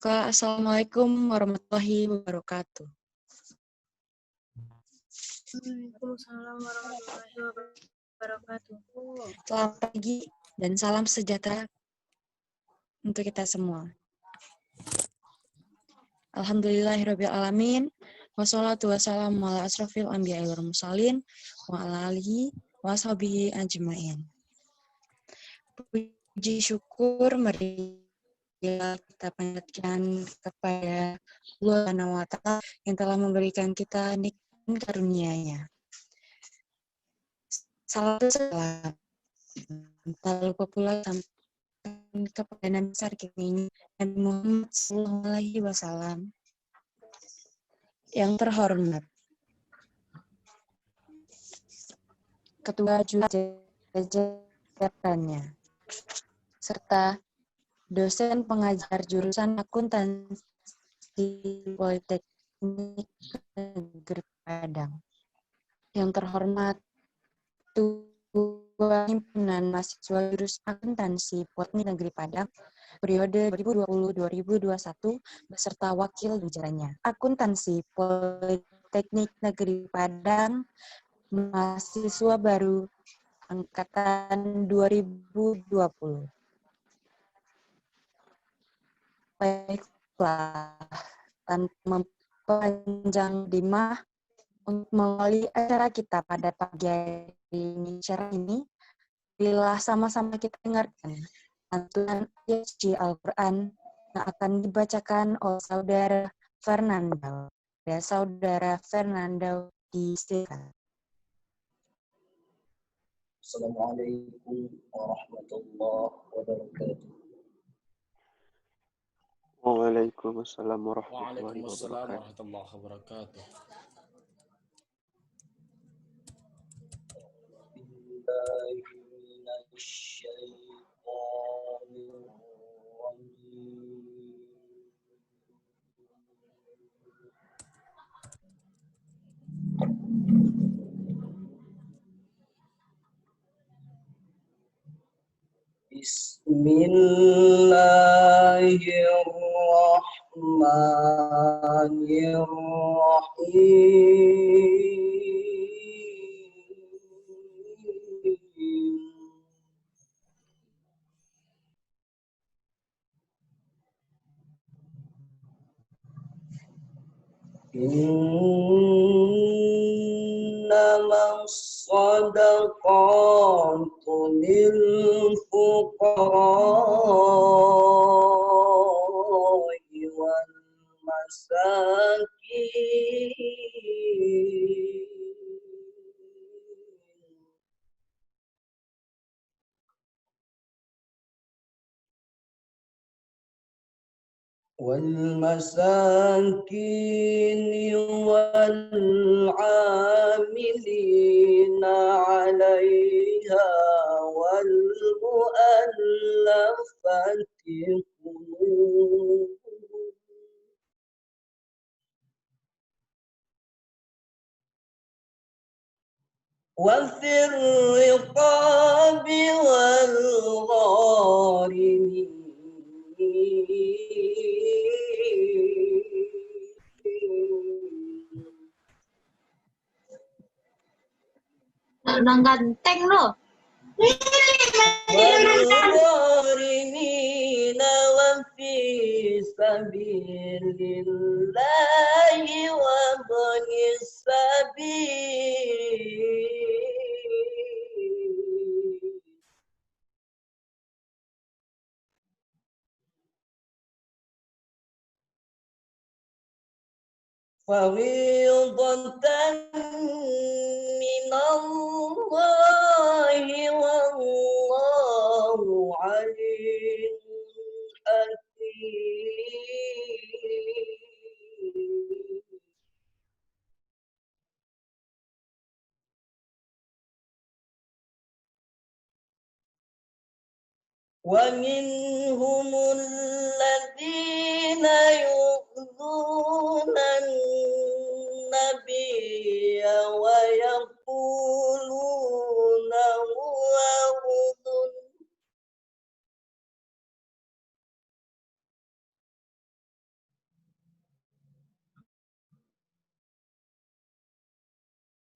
Kak, Assalamualaikum warahmatullahi wabarakatuh. Waalaikumsalam warahmatullahi wabarakatuh. Selamat pagi dan salam sejahtera untuk kita semua. Alhamdulillahirabbil alamin. Wassalatu wassalamu ala asrofil anbiya'i wal mursalin wa ala alihi wa sahbihi ajmain. Puji syukur marilah kita panjatkan kepada Allah Subhanahu wa Ta'ala yang telah memberikan kita nikmat karunia-Nya. Salam salam. Tak lupa pula kepada Nabi besar kita ini, Nabi Muhammad SAW. Yang terhormat Ketua jajarannya, serta dosen pengajar jurusan akuntansi Politeknik Negeri Padang. Yang terhormat Ketua Himpunan Mahasiswa Jurusan Akuntansi Politeknik Negeri Padang periode 2020-2021 beserta wakil jajarannya. Akuntansi Politeknik Negeri Padang, mahasiswa baru angkatan 2020. Baiklah, tanpa mempanjang dimah, untuk mengawali acara kita pada pagi hari ini, bila sama-sama kita dengarkan lantunan ayat suci Al-Quran yang akan dibacakan oleh Saudara Fernando. Ya, Saudara Fernando disilakan. Assalamualaikum warahmatullahi wabarakatuh. Waalaikumsalam warahmatullahi Waalaikumsalam wabarakatuh. warahmatullahi wabarakatuh. Bismillahirrahmanirrahim. Innamas sadaqatu lil fuqara'i wal masakin والعاملين عليها والمؤلفة قلوبهم وفي الرقاب والغارمين Udah ganteng loh. والغارمين وفي سبيل الله وابن السبيل فريضة من الله والله عليم حكيم. ومنهم الذين يؤذون النبي ويقولون هو أذن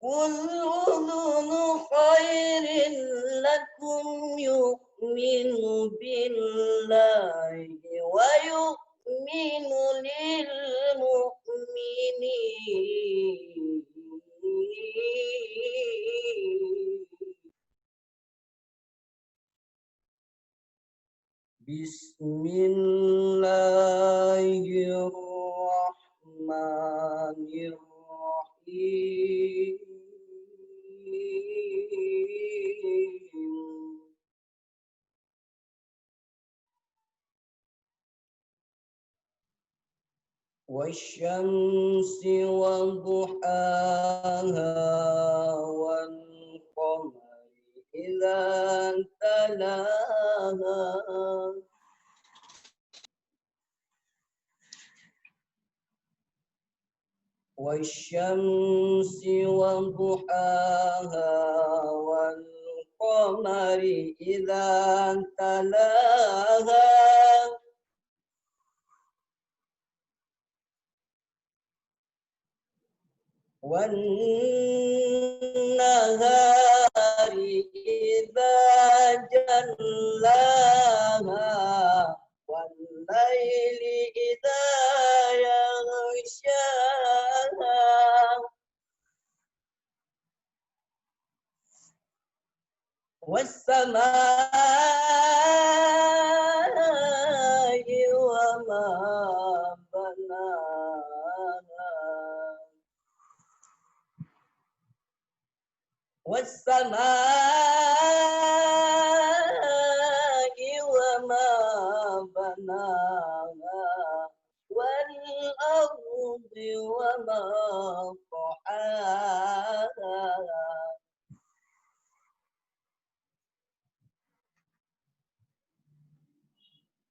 قل أذن خير لكم يؤمن بالله ويؤمن للمؤمنين بسم الله الرحمن الرحيم والشمس وضحاها والقمر إذا تلاها والشمس وضحاها والقمر إذا تلاها والنهار إذا جلاها والليل إذا يغشاها والسماء وما بناها والسماء وما بناها والأرض وما طحاها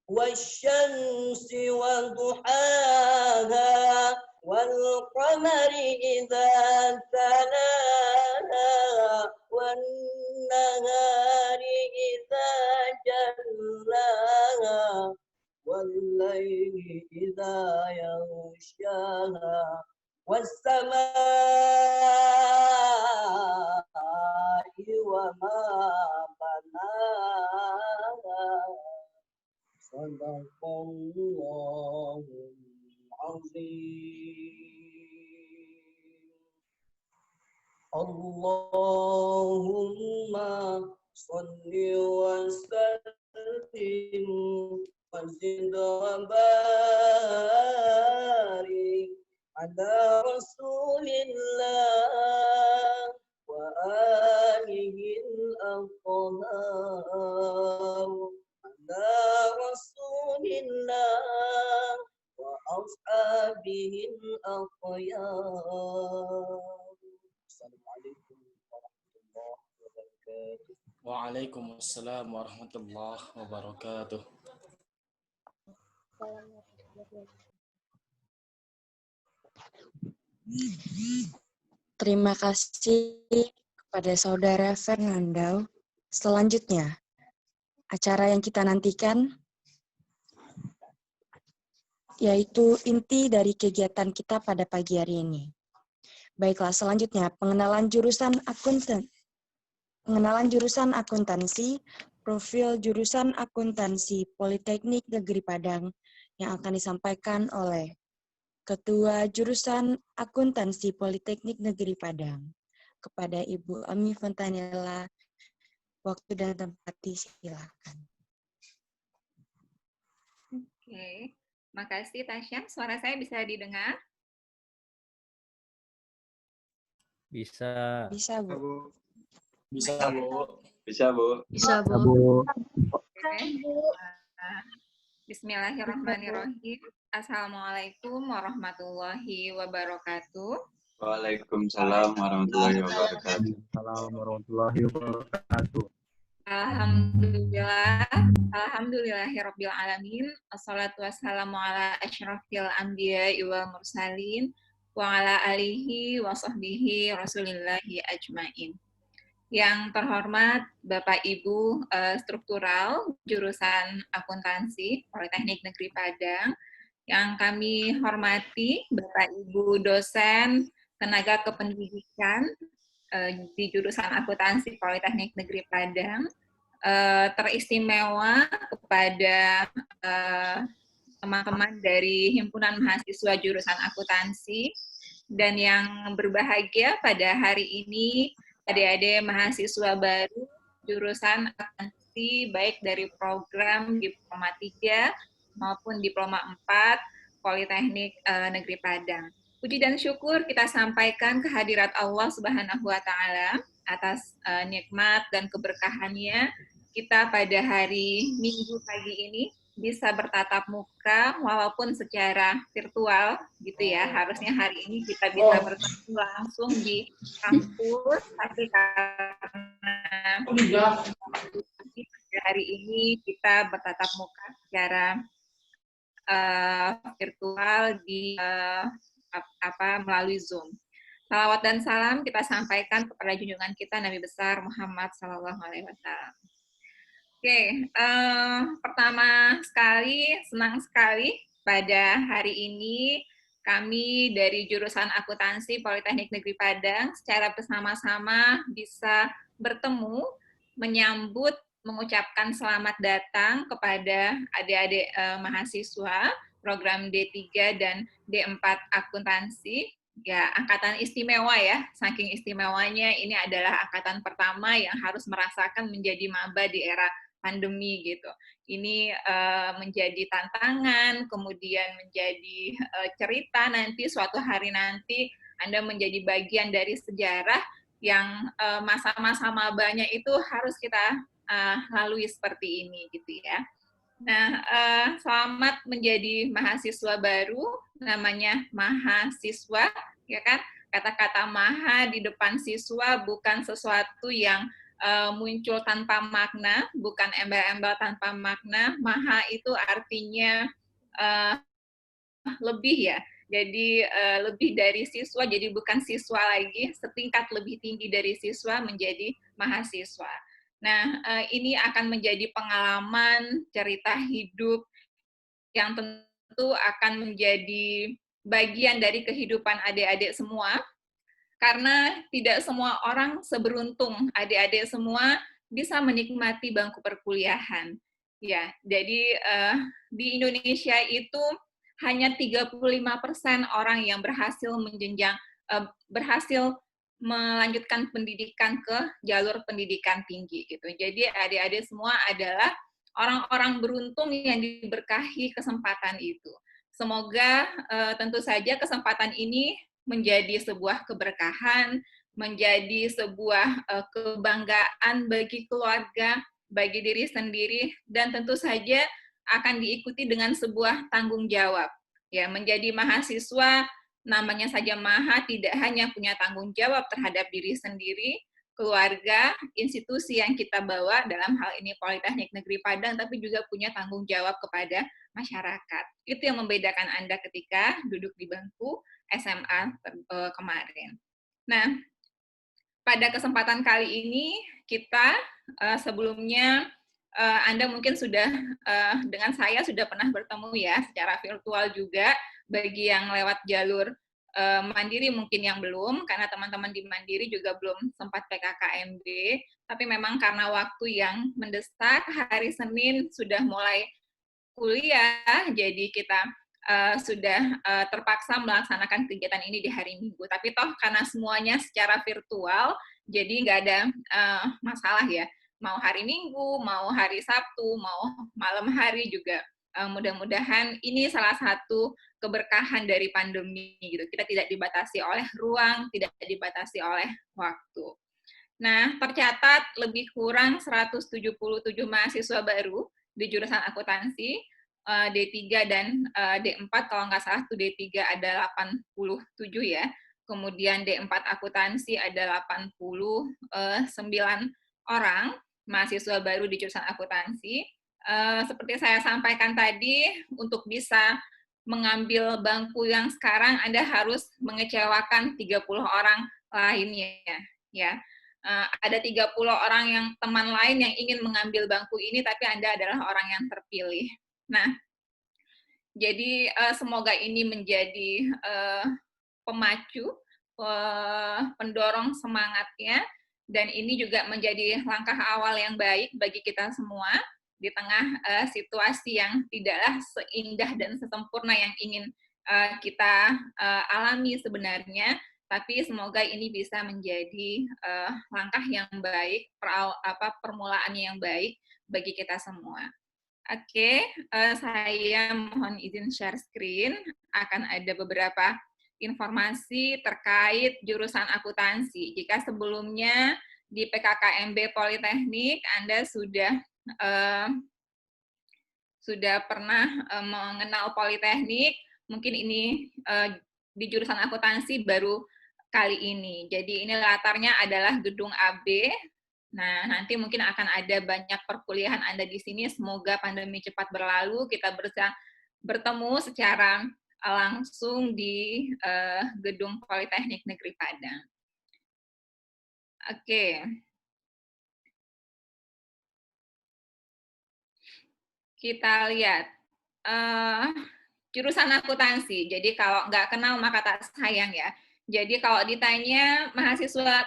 والشمس وضحاها والقمر إذا تلاها والنهار إذا جلاها والليل إذا يغشاها والسماء وما بناها صدق الله العظيم اللهم صل وسلم وزد وبارك على رسول الله وآله الأطهار على رسول الله وأصحابه الأخيار السلام عليكم ورحمة الله وبركاته. Waalaikumsalam warahmatullahi wabarakatuh. Terima kasih kepada Saudara Fernando. Selanjutnya, acara yang kita nantikan yaitu inti dari kegiatan kita pada pagi hari ini. Baiklah, selanjutnya pengenalan jurusan akuntansi, profil jurusan akuntansi Politeknik Negeri Padang yang akan disampaikan oleh Ketua Jurusan Akuntansi Politeknik Negeri Padang. Kepada Ibu Ami Fontanella, waktu dan tempat disilakan. Oke, makasih Tasya. Suara saya bisa didengar? Bisa. Bisa, Bu. Bisa, Bu. Bisa, Bu. Bisa, Bu. Oke. Bismillahirrahmanirrahim. Assalamualaikum warahmatullahi wabarakatuh. Waalaikumsalam warahmatullahi wabarakatuh. Assalamualaikum warahmatullahi wabarakatuh. Alhamdulillahirabbil alamin. Assalatu wassalamu ala asyrafil anbiya'i wal mursalin wa ala alihi wa sahbihi rasulillahi ajmain. Yang terhormat Bapak Ibu struktural jurusan akuntansi Politeknik Negeri Padang, yang kami hormati Bapak Ibu dosen tenaga kependidikan di jurusan akuntansi Politeknik Negeri Padang teristimewa kepada teman-teman dari Himpunan Mahasiswa Jurusan Akuntansi, dan yang berbahagia pada hari ini adik-adik mahasiswa baru jurusan akuntansi baik dari program Diploma 3 maupun Diploma 4 Politeknik Negeri Padang. Puji dan syukur kita sampaikan kehadirat Allah Subhanahu wa Ta'ala atas nikmat dan keberkahannya kita pada hari Minggu pagi ini bisa bertatap muka walaupun secara virtual gitu ya. Harusnya hari ini kita bisa bertemu langsung di kampus, tapi karena hari ini kita bertatap muka secara virtual di melalui Zoom. Salawat dan salam kita sampaikan kepada junjungan kita Nabi besar Muhammad SAW. Oke, pertama sekali senang sekali pada hari ini kami dari jurusan akuntansi Politeknik Negeri Padang secara bersama-sama bisa bertemu, menyambut, mengucapkan selamat datang kepada adik-adik mahasiswa program D3 dan D4 akuntansi. Ya, angkatan istimewa ya, saking istimewanya ini adalah angkatan pertama yang harus merasakan menjadi maba di era pandemi gitu. Ini menjadi tantangan, kemudian menjadi cerita nanti suatu hari nanti Anda menjadi bagian dari sejarah yang masa-masa mabanya itu harus kita lalui seperti ini gitu ya. Nah, selamat menjadi mahasiswa baru, namanya mahasiswa, ya kan? Kata-kata maha di depan siswa bukan sesuatu yang muncul tanpa makna, bukan embel-embel tanpa makna. Maha itu artinya lebih ya, jadi lebih dari siswa, jadi bukan siswa lagi, setingkat lebih tinggi dari siswa menjadi mahasiswa. Nah, ini akan menjadi pengalaman, cerita hidup yang tentu akan menjadi bagian dari kehidupan adik-adik semua, karena tidak semua orang seberuntung adik-adik semua bisa menikmati bangku perkuliahan. Ya, jadi di Indonesia itu hanya 35% orang yang berhasil berhasil melanjutkan pendidikan ke jalur pendidikan tinggi gitu. Jadi adik-adik semua adalah orang-orang beruntung yang diberkahi kesempatan itu. Semoga tentu saja kesempatan ini menjadi sebuah keberkahan, menjadi sebuah kebanggaan bagi keluarga, bagi diri sendiri, dan tentu saja akan diikuti dengan sebuah tanggung jawab. Ya, menjadi mahasiswa namanya saja maha, tidak hanya punya tanggung jawab terhadap diri sendiri, keluarga, institusi yang kita bawa, dalam hal ini Politeknik Negeri Padang, tapi juga punya tanggung jawab kepada masyarakat. Itu yang membedakan Anda ketika duduk di bangku SMA kemarin. Nah, pada kesempatan kali ini kita sebelumnya Anda mungkin sudah dengan saya sudah pernah bertemu ya secara virtual juga, bagi yang lewat jalur Mandiri mungkin yang belum, karena teman-teman di Mandiri juga belum sempat PKKMB, tapi memang karena waktu yang mendesak, hari Senin sudah mulai kuliah, jadi kita sudah terpaksa melaksanakan kegiatan ini di hari Minggu. Tapi toh karena semuanya secara virtual, jadi nggak ada masalah ya. Mau hari Minggu, mau hari Sabtu, mau malam hari juga. Mudah-mudahan ini salah satu keberkahan dari pandemi gitu. Kita tidak dibatasi oleh ruang, tidak dibatasi oleh waktu. Nah, tercatat lebih kurang 177 mahasiswa baru di jurusan akuntansi, D3 dan D4, kalau nggak salah tuh D3 ada 87 ya, kemudian D4 akuntansi ada 89 orang mahasiswa baru di jurusan akuntansi. Seperti saya sampaikan tadi, untuk bisa mengambil bangku yang sekarang, Anda harus mengecewakan 30 orang lainnya. Ya. Ada 30 orang yang teman lain yang ingin mengambil bangku ini, tapi Anda adalah orang yang terpilih. Nah, jadi semoga ini menjadi pemacu pendorong semangatnya, dan ini juga menjadi langkah awal yang baik bagi kita semua di tengah situasi yang tidaklah seindah dan sesempurna yang ingin kita alami sebenarnya, tapi semoga ini bisa menjadi langkah yang baik, permulaan yang baik bagi kita semua. Oke, saya mohon izin share screen. Akan ada beberapa informasi terkait jurusan akuntansi. Jika sebelumnya di PKKMB Politeknik Anda sudah pernah mengenal Politeknik, mungkin ini di jurusan akuntansi baru kali ini. Jadi ini latarnya adalah gedung AB. Nah, nanti mungkin akan ada banyak perkuliahan Anda di sini. Semoga pandemi cepat berlalu, kita bisa bertemu secara langsung di gedung Politeknik Negeri Padang. Oke. Kita lihat. Jurusan akuntansi. Jadi kalau nggak kenal maka tak sayang ya. Jadi kalau ditanya mahasiswa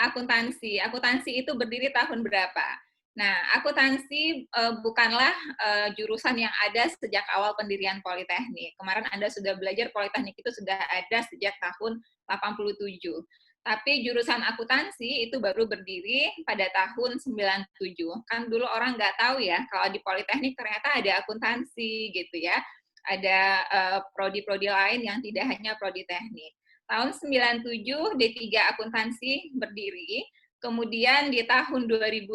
akuntansi itu berdiri tahun berapa? Nah, akuntansi bukanlah jurusan yang ada sejak awal pendirian Politeknik. Kemarin Anda sudah belajar Politeknik itu sudah ada sejak tahun 87. Tapi jurusan akuntansi itu baru berdiri pada tahun 97. Kan dulu orang nggak tahu ya, kalau di Politeknik ternyata ada akuntansi gitu ya. Ada prodi-prodi lain yang tidak hanya prodi teknik. Tahun 97 D3 akuntansi berdiri, kemudian di tahun 2009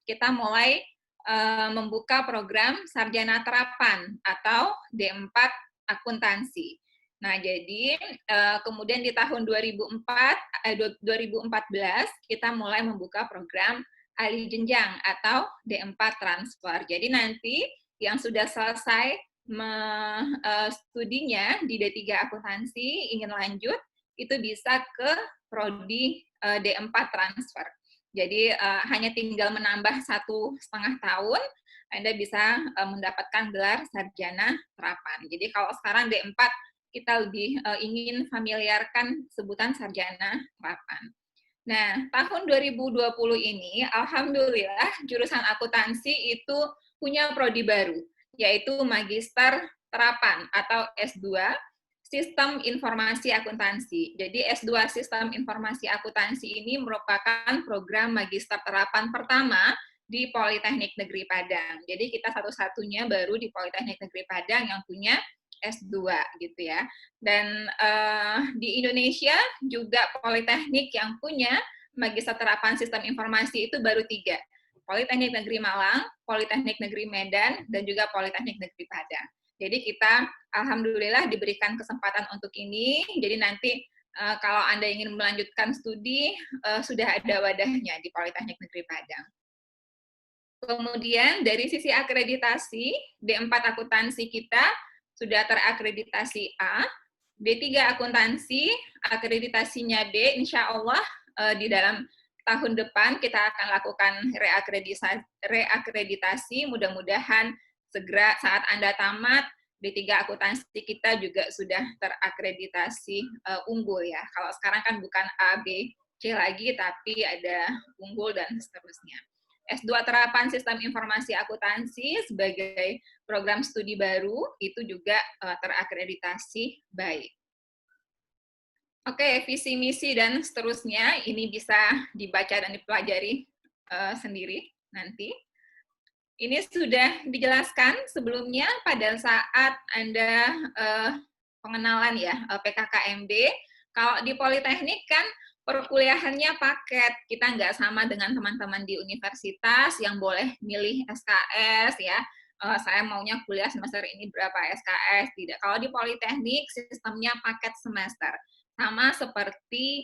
kita mulai membuka program sarjana terapan atau D4 akuntansi. Nah, jadi kemudian di tahun 2014 kita mulai membuka program ahli jenjang atau D4 transfer. Jadi nanti yang sudah selesai studinya di D3 akuntansi ingin lanjut itu bisa ke prodi D4 transfer. Jadi hanya tinggal menambah 1,5 tahun Anda bisa mendapatkan gelar sarjana terapan. Jadi kalau sekarang D4 kita lebih ingin familiarkan sebutan sarjana terapan. Nah, tahun 2020 ini alhamdulillah jurusan akuntansi itu punya prodi baru, yaitu Magister Terapan atau S2 Sistem Informasi Akuntansi. Jadi S2 Sistem Informasi Akuntansi ini merupakan program Magister Terapan pertama di Politeknik Negeri Padang. Jadi kita satu-satunya baru di Politeknik Negeri Padang yang punya S2 gitu ya. Dan di Indonesia juga Politeknik yang punya Magister Terapan Sistem Informasi itu baru 3. Politeknik Negeri Malang, Politeknik Negeri Medan, dan juga Politeknik Negeri Padang. Jadi kita alhamdulillah diberikan kesempatan untuk ini. Jadi nanti kalau Anda ingin melanjutkan studi, sudah ada wadahnya di Politeknik Negeri Padang. Kemudian dari sisi akreditasi, D4 akuntansi kita sudah terakreditasi A, D3 akuntansi, akreditasinya B, insya Allah di dalam tahun depan kita akan lakukan reakreditasi, mudah-mudahan segera saat Anda tamat, D3 akuntansi kita juga sudah terakreditasi unggul ya. Kalau sekarang kan bukan A, B, C lagi, tapi ada unggul dan seterusnya. S2 Terapan Sistem Informasi Akuntansi sebagai program studi baru itu juga terakreditasi baik. Oke, visi misi dan seterusnya ini bisa dibaca dan dipelajari sendiri nanti. Ini sudah dijelaskan sebelumnya pada saat Anda pengenalan ya PKKMB. Kalau di Politeknik kan perkuliahannya paket, kita nggak sama dengan teman-teman di universitas yang boleh milih SKS ya. Saya maunya kuliah semester ini berapa SKS, tidak. Kalau di Politeknik sistemnya paket semester, sama seperti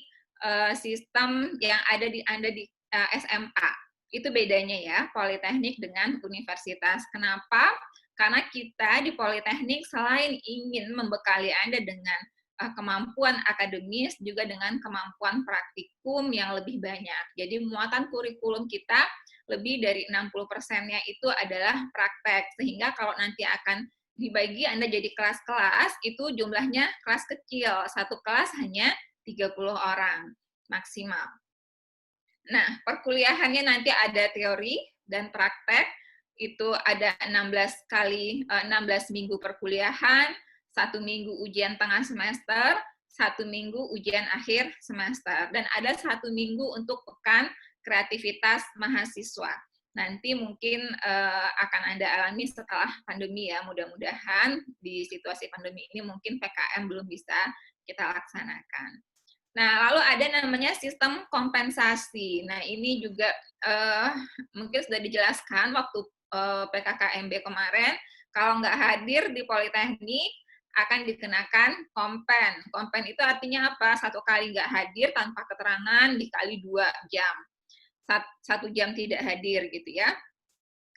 sistem yang ada di Anda di SMA. Itu bedanya ya, Politeknik dengan universitas. Kenapa? Karena kita di Politeknik selain ingin membekali Anda dengan kemampuan akademis, juga dengan kemampuan praktikum yang lebih banyak. Jadi muatan kurikulum kita lebih dari 60%-nya itu adalah praktek. Sehingga kalau nanti akan dibagi Anda jadi kelas-kelas, itu jumlahnya kelas kecil. Satu kelas hanya 30 orang maksimal. Nah, perkuliahannya nanti ada teori dan praktek, itu ada 16 minggu perkuliahan, 1 minggu ujian tengah semester, 1 minggu ujian akhir semester, dan ada 1 minggu untuk pekan kreativitas mahasiswa. Nanti mungkin akan Anda alami setelah pandemi ya, mudah-mudahan di situasi pandemi ini mungkin PKM belum bisa kita laksanakan. Nah, lalu ada namanya sistem kompensasi. Nah, ini juga mungkin sudah dijelaskan waktu PKKMB kemarin, kalau nggak hadir di Politeknik, akan dikenakan kompen. Kompen itu artinya apa? 1 kali nggak hadir tanpa keterangan dikali 2 jam. 1 jam tidak hadir gitu ya.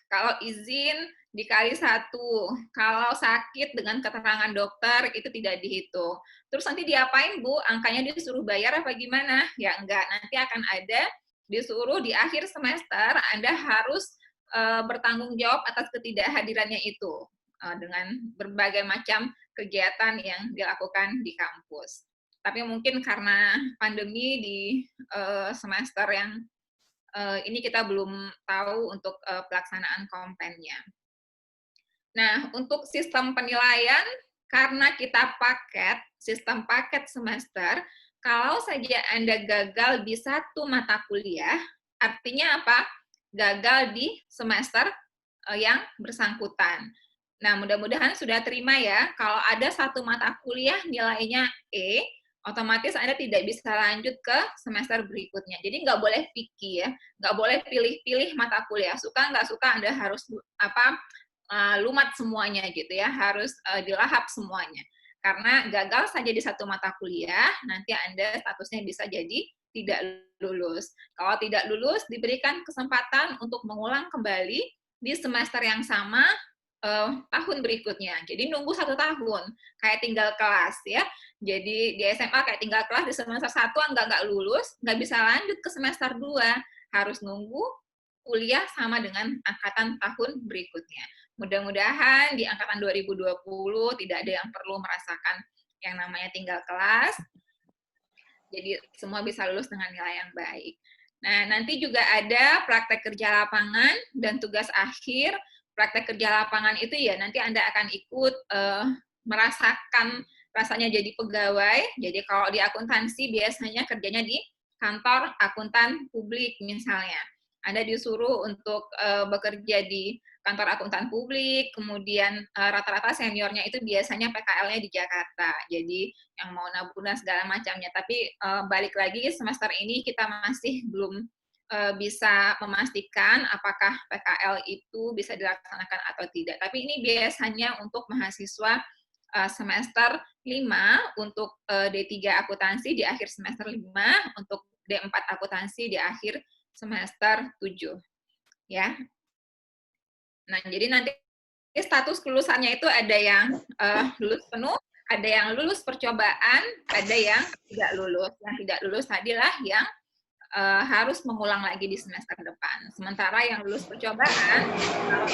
Kalau izin dikali 1, kalau sakit dengan keterangan dokter itu tidak dihitung. Terus nanti diapain Bu? Angkanya disuruh bayar apa gimana? Ya enggak, nanti akan ada disuruh di akhir semester Anda harus bertanggung jawab atas ketidakhadirannya itu dengan berbagai macam kegiatan yang dilakukan di kampus. Tapi mungkin karena pandemi di semester yang ini kita belum tahu untuk pelaksanaan kompennya. Nah, untuk sistem penilaian, karena kita sistem paket semester, kalau saja Anda gagal di 1 mata kuliah, artinya apa? Gagal di semester yang bersangkutan. Nah, mudah-mudahan sudah terima ya, kalau ada 1 mata kuliah nilainya E, otomatis Anda tidak bisa lanjut ke semester berikutnya. Jadi nggak boleh picky ya, nggak boleh pilih-pilih mata kuliah. Suka nggak suka Anda harus lumat semuanya gitu ya, harus dilahap semuanya. Karena gagal saja di 1 mata kuliah, nanti Anda statusnya bisa jadi tidak lulus. Kalau tidak lulus, diberikan kesempatan untuk mengulang kembali di semester yang sama tahun berikutnya. Jadi nunggu 1 tahun, kayak tinggal kelas ya. Jadi di SMA kayak tinggal kelas, di semester 1 nggak lulus, nggak bisa lanjut ke semester 2, harus nunggu kuliah sama dengan angkatan tahun berikutnya. Mudah-mudahan di angkatan 2020 tidak ada yang perlu merasakan yang namanya tinggal kelas. Jadi semua bisa lulus dengan nilai yang baik. Nah, nanti juga ada praktek kerja lapangan dan tugas akhir. Praktek kerja lapangan itu ya nanti Anda akan ikut merasakan rasanya jadi pegawai. Jadi kalau di akuntansi biasanya kerjanya di kantor akuntan publik misalnya. Anda disuruh untuk bekerja di kantor akuntan publik, kemudian rata-rata seniornya itu biasanya PKL-nya di Jakarta, jadi yang mau nabung dan segala macamnya. Tapi balik lagi semester ini kita masih belum bisa memastikan apakah PKL itu bisa dilaksanakan atau tidak. Tapi ini biasanya untuk mahasiswa semester 5, untuk D3 akuntansi di akhir semester 5, untuk D4 akuntansi di akhir semester 7. Ya. Nah, jadi nanti status kelulusannya itu ada yang lulus penuh, ada yang lulus percobaan, ada yang tidak lulus. Yang tidak lulus tadilah yang harus mengulang lagi di semester depan. Sementara yang lulus percobaan, kalau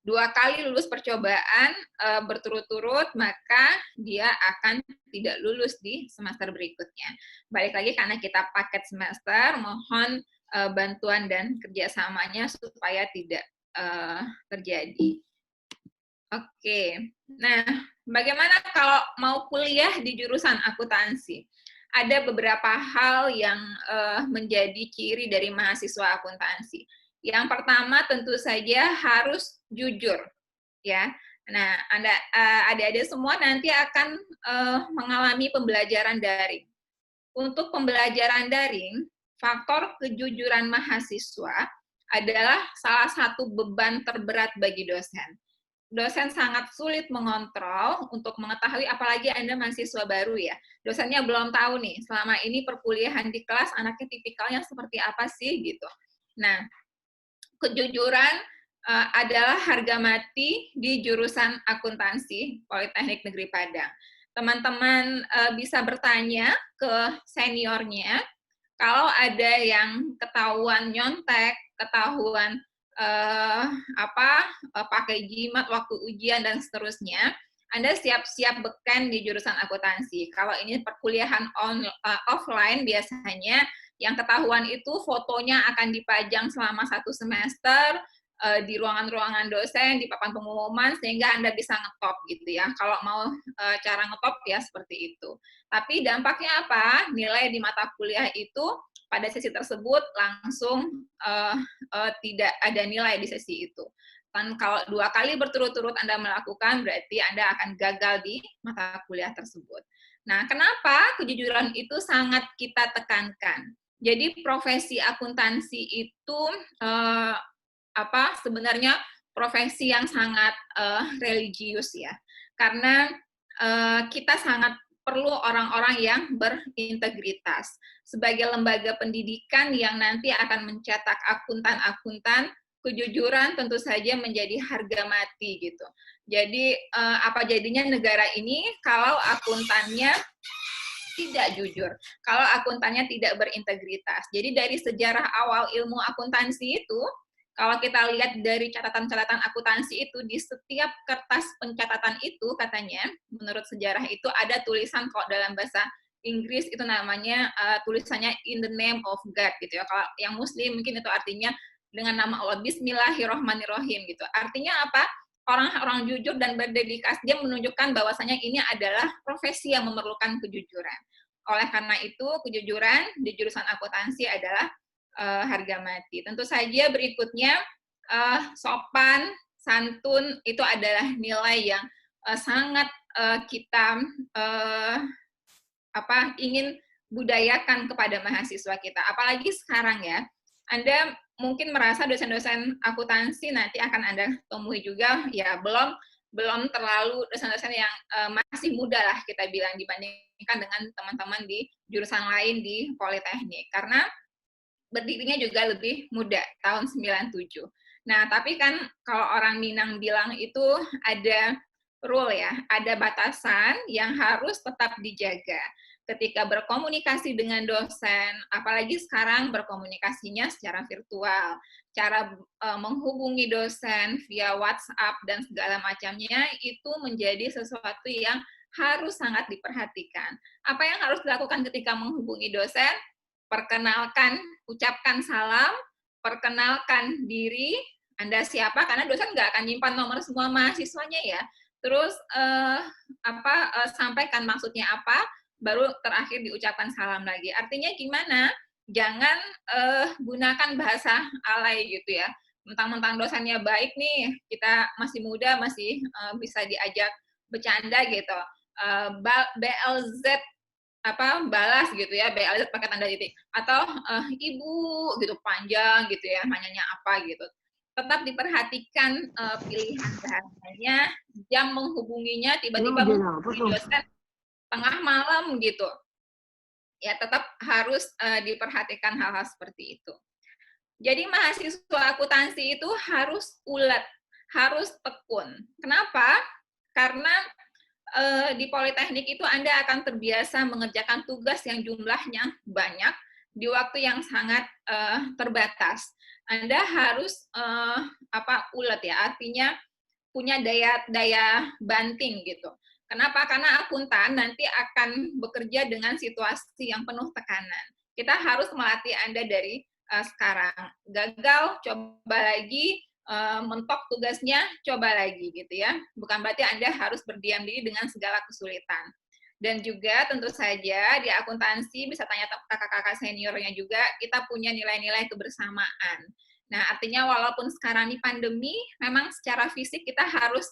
2 kali lulus percobaan berturut-turut, maka dia akan tidak lulus di semester berikutnya. Balik lagi karena kita paket semester, mohon bantuan dan kerjasamanya supaya tidak terjadi. Oke, nah bagaimana kalau mau kuliah di jurusan akuntansi? Ada beberapa hal yang menjadi ciri dari mahasiswa akuntansi. Yang pertama tentu saja harus jujur, ya. Nah, adik-adik semua nanti akan mengalami pembelajaran daring. Untuk pembelajaran daring, faktor kejujuran mahasiswa adalah salah satu beban terberat bagi dosen. Dosen sangat sulit mengontrol untuk mengetahui, apalagi Anda mahasiswa baru ya. Dosennya belum tahu nih, selama ini perkuliahan di kelas anaknya tipikalnya seperti apa sih gitu. Nah, kejujuran adalah harga mati di jurusan akuntansi Politeknik Negeri Padang. Teman-teman bisa bertanya ke seniornya, kalau ada yang ketahuan nyontek, ketahuan pakai jimat waktu ujian dan seterusnya, Anda siap-siap beken di jurusan akuntansi. Kalau ini perkuliahan offline biasanya yang ketahuan itu fotonya akan dipajang selama 1 semester di ruangan-ruangan dosen, di papan pengumuman, sehingga Anda bisa ngetop gitu ya. Kalau mau cara ngetop ya seperti itu. Tapi dampaknya apa? Nilai di mata kuliah itu pada sesi tersebut langsung tidak ada nilai di sesi itu. Kan kalau 2 kali berturut-turut Anda melakukan, berarti Anda akan gagal di mata kuliah tersebut. Nah, kenapa kejujuran itu sangat kita tekankan? Jadi profesi akuntansi itu sebenarnya profesi yang sangat religius ya, karena kita sangat perlu orang-orang yang berintegritas sebagai lembaga pendidikan yang nanti akan mencetak akuntan-akuntan. Kejujuran tentu saja menjadi harga mati gitu. Jadi apa jadinya negara ini kalau akuntannya tidak jujur, kalau akuntannya tidak berintegritas. Jadi dari sejarah awal ilmu akuntansi itu, kalau kita lihat dari catatan-catatan akuntansi itu, di setiap kertas pencatatan itu katanya, menurut sejarah itu ada tulisan kalau dalam bahasa Inggris itu namanya tulisannya in the name of God gitu ya. Kalau yang Muslim mungkin itu artinya dengan nama Allah, Bismillahirrahmanirrahim gitu. Artinya apa? Orang-orang jujur dan berdedikasi, dia menunjukkan bahwasanya ini adalah profesi yang memerlukan kejujuran. Oleh karena itu, kejujuran di jurusan akuntansi adalah harga mati. Tentu saja berikutnya sopan, santun itu adalah nilai yang sangat kita ingin budayakan kepada mahasiswa kita. Apalagi sekarang ya, Anda mungkin merasa dosen-dosen akuntansi nanti akan Anda temui juga, ya belum terlalu dosen-dosen yang masih muda lah kita bilang dibandingkan dengan teman-teman di jurusan lain di Politeknik. Karena berdirinya juga lebih muda, tahun 97. Nah, tapi kan kalau orang Minang bilang itu ada rule ya, ada batasan yang harus tetap dijaga. Ketika berkomunikasi dengan dosen, apalagi sekarang berkomunikasinya secara virtual, cara menghubungi dosen via WhatsApp dan segala macamnya, itu menjadi sesuatu yang harus sangat diperhatikan. Apa yang harus dilakukan ketika menghubungi dosen? Perkenalkan, ucapkan salam, perkenalkan diri, Anda siapa, karena dosen nggak akan nyimpan nomor semua mahasiswanya ya. Terus sampaikan maksudnya apa, baru terakhir diucapkan salam lagi. Artinya gimana? Jangan gunakan bahasa alay gitu ya. Mentang-mentang dosennya baik nih, kita masih muda, masih bisa diajak bercanda gitu. BLZ balas gitu ya, BLZ pakai tanda titik, atau ibu gitu panjang gitu ya, nanyanya apa gitu. Tetap diperhatikan pilihan bahasanya, jam menghubunginya, tiba-tiba menghubungi dosen tengah malam gitu. Ya tetap harus diperhatikan hal-hal seperti itu. Jadi mahasiswa akuntansi itu harus ulet, harus tekun. Kenapa? Karena di Politeknik itu Anda akan terbiasa mengerjakan tugas yang jumlahnya banyak di waktu yang sangat terbatas. Anda harus ulet ya, artinya punya daya banting gitu. Kenapa? Karena akuntan nanti akan bekerja dengan situasi yang penuh tekanan. Kita harus melatih Anda dari sekarang. Gagal, coba lagi. Mentok tugasnya, coba lagi gitu ya. Bukan berarti Anda harus berdiam diri dengan segala kesulitan. Dan juga tentu saja di akuntansi bisa tanya kakak-kakak seniornya juga, kita punya nilai-nilai kebersamaan. Nah, artinya walaupun sekarang ini pandemi, memang secara fisik kita harus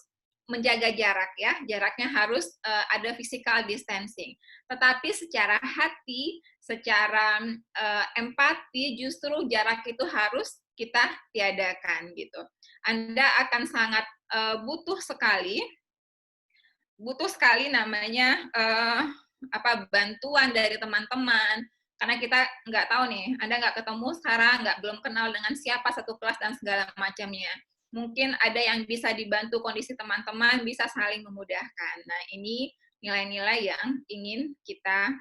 menjaga jarak ya. Jaraknya harus ada physical distancing. Tetapi secara hati, secara empati, justru jarak itu harus kita tiadakan gitu. Anda akan sangat butuh sekali namanya bantuan dari teman-teman, karena kita nggak tahu nih, Anda nggak ketemu sekarang, belum kenal dengan siapa satu kelas dan segala macamnya. Mungkin ada yang bisa dibantu kondisi teman-teman, bisa saling memudahkan. Nah, ini nilai-nilai yang ingin kita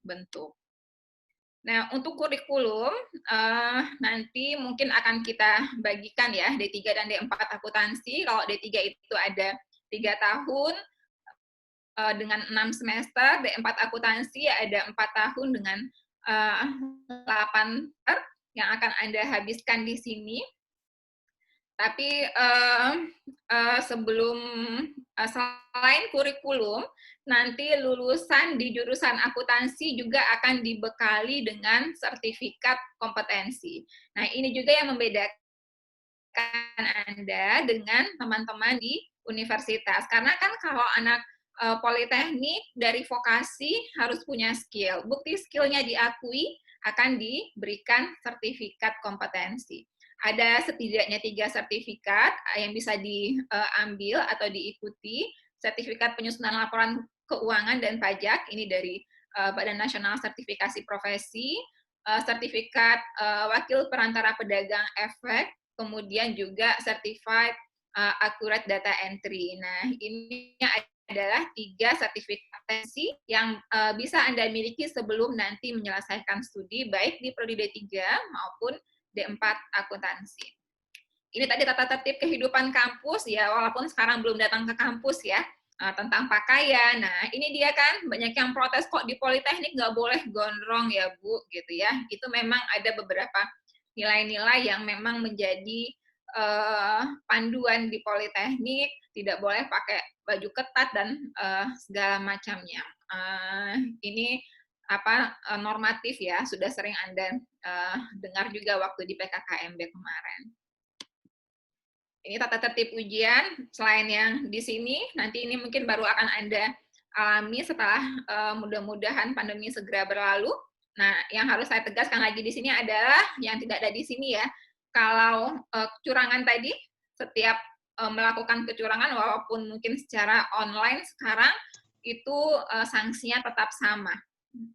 bentuk. Nah, untuk kurikulum, nanti mungkin akan kita bagikan ya, D3 dan D4 akuntansi. Kalau D3 itu ada 3 tahun dengan 6 semester, D4 akuntansi ada 4 tahun dengan 8 semester yang akan Anda habiskan di sini. Tapi selain kurikulum, nanti lulusan di jurusan akuntansi juga akan dibekali dengan sertifikat kompetensi. Nah, ini juga yang membedakan Anda dengan teman-teman di universitas. Karena kan kalau anak politeknik dari vokasi harus punya skill. Bukti skillnya diakui akan diberikan sertifikat kompetensi. Ada setidaknya 3 sertifikat yang bisa diambil atau diikuti. Sertifikat penyusunan laporan keuangan dan pajak, ini dari Badan Nasional Sertifikasi Profesi, sertifikat wakil perantara pedagang efek, kemudian juga Certified Accurate Data Entry. Nah, ini adalah 3 sertifikasi yang bisa Anda miliki sebelum nanti menyelesaikan studi, baik di prodi D3 maupun D4 akuntansi. Ini tadi tata tertib kehidupan kampus, ya, walaupun sekarang belum datang ke kampus ya, tentang pakaian. Nah, ini dia kan, banyak yang protes kok di Politeknik nggak boleh gondrong ya, Bu, gitu ya. Itu memang ada beberapa nilai-nilai yang memang menjadi panduan di Politeknik, tidak boleh pakai baju ketat dan segala macamnya. Ini normatif ya, sudah sering Anda dengar juga waktu di PKKMB kemarin. Ini tata tertib ujian, selain yang di sini, nanti ini mungkin baru akan Anda alami setelah mudah-mudahan pandemi segera berlalu. Nah, yang harus saya tegaskan lagi di sini adalah yang tidak ada di sini ya. Kalau kecurangan tadi, setiap melakukan kecurangan walaupun mungkin secara online sekarang itu sanksinya tetap sama,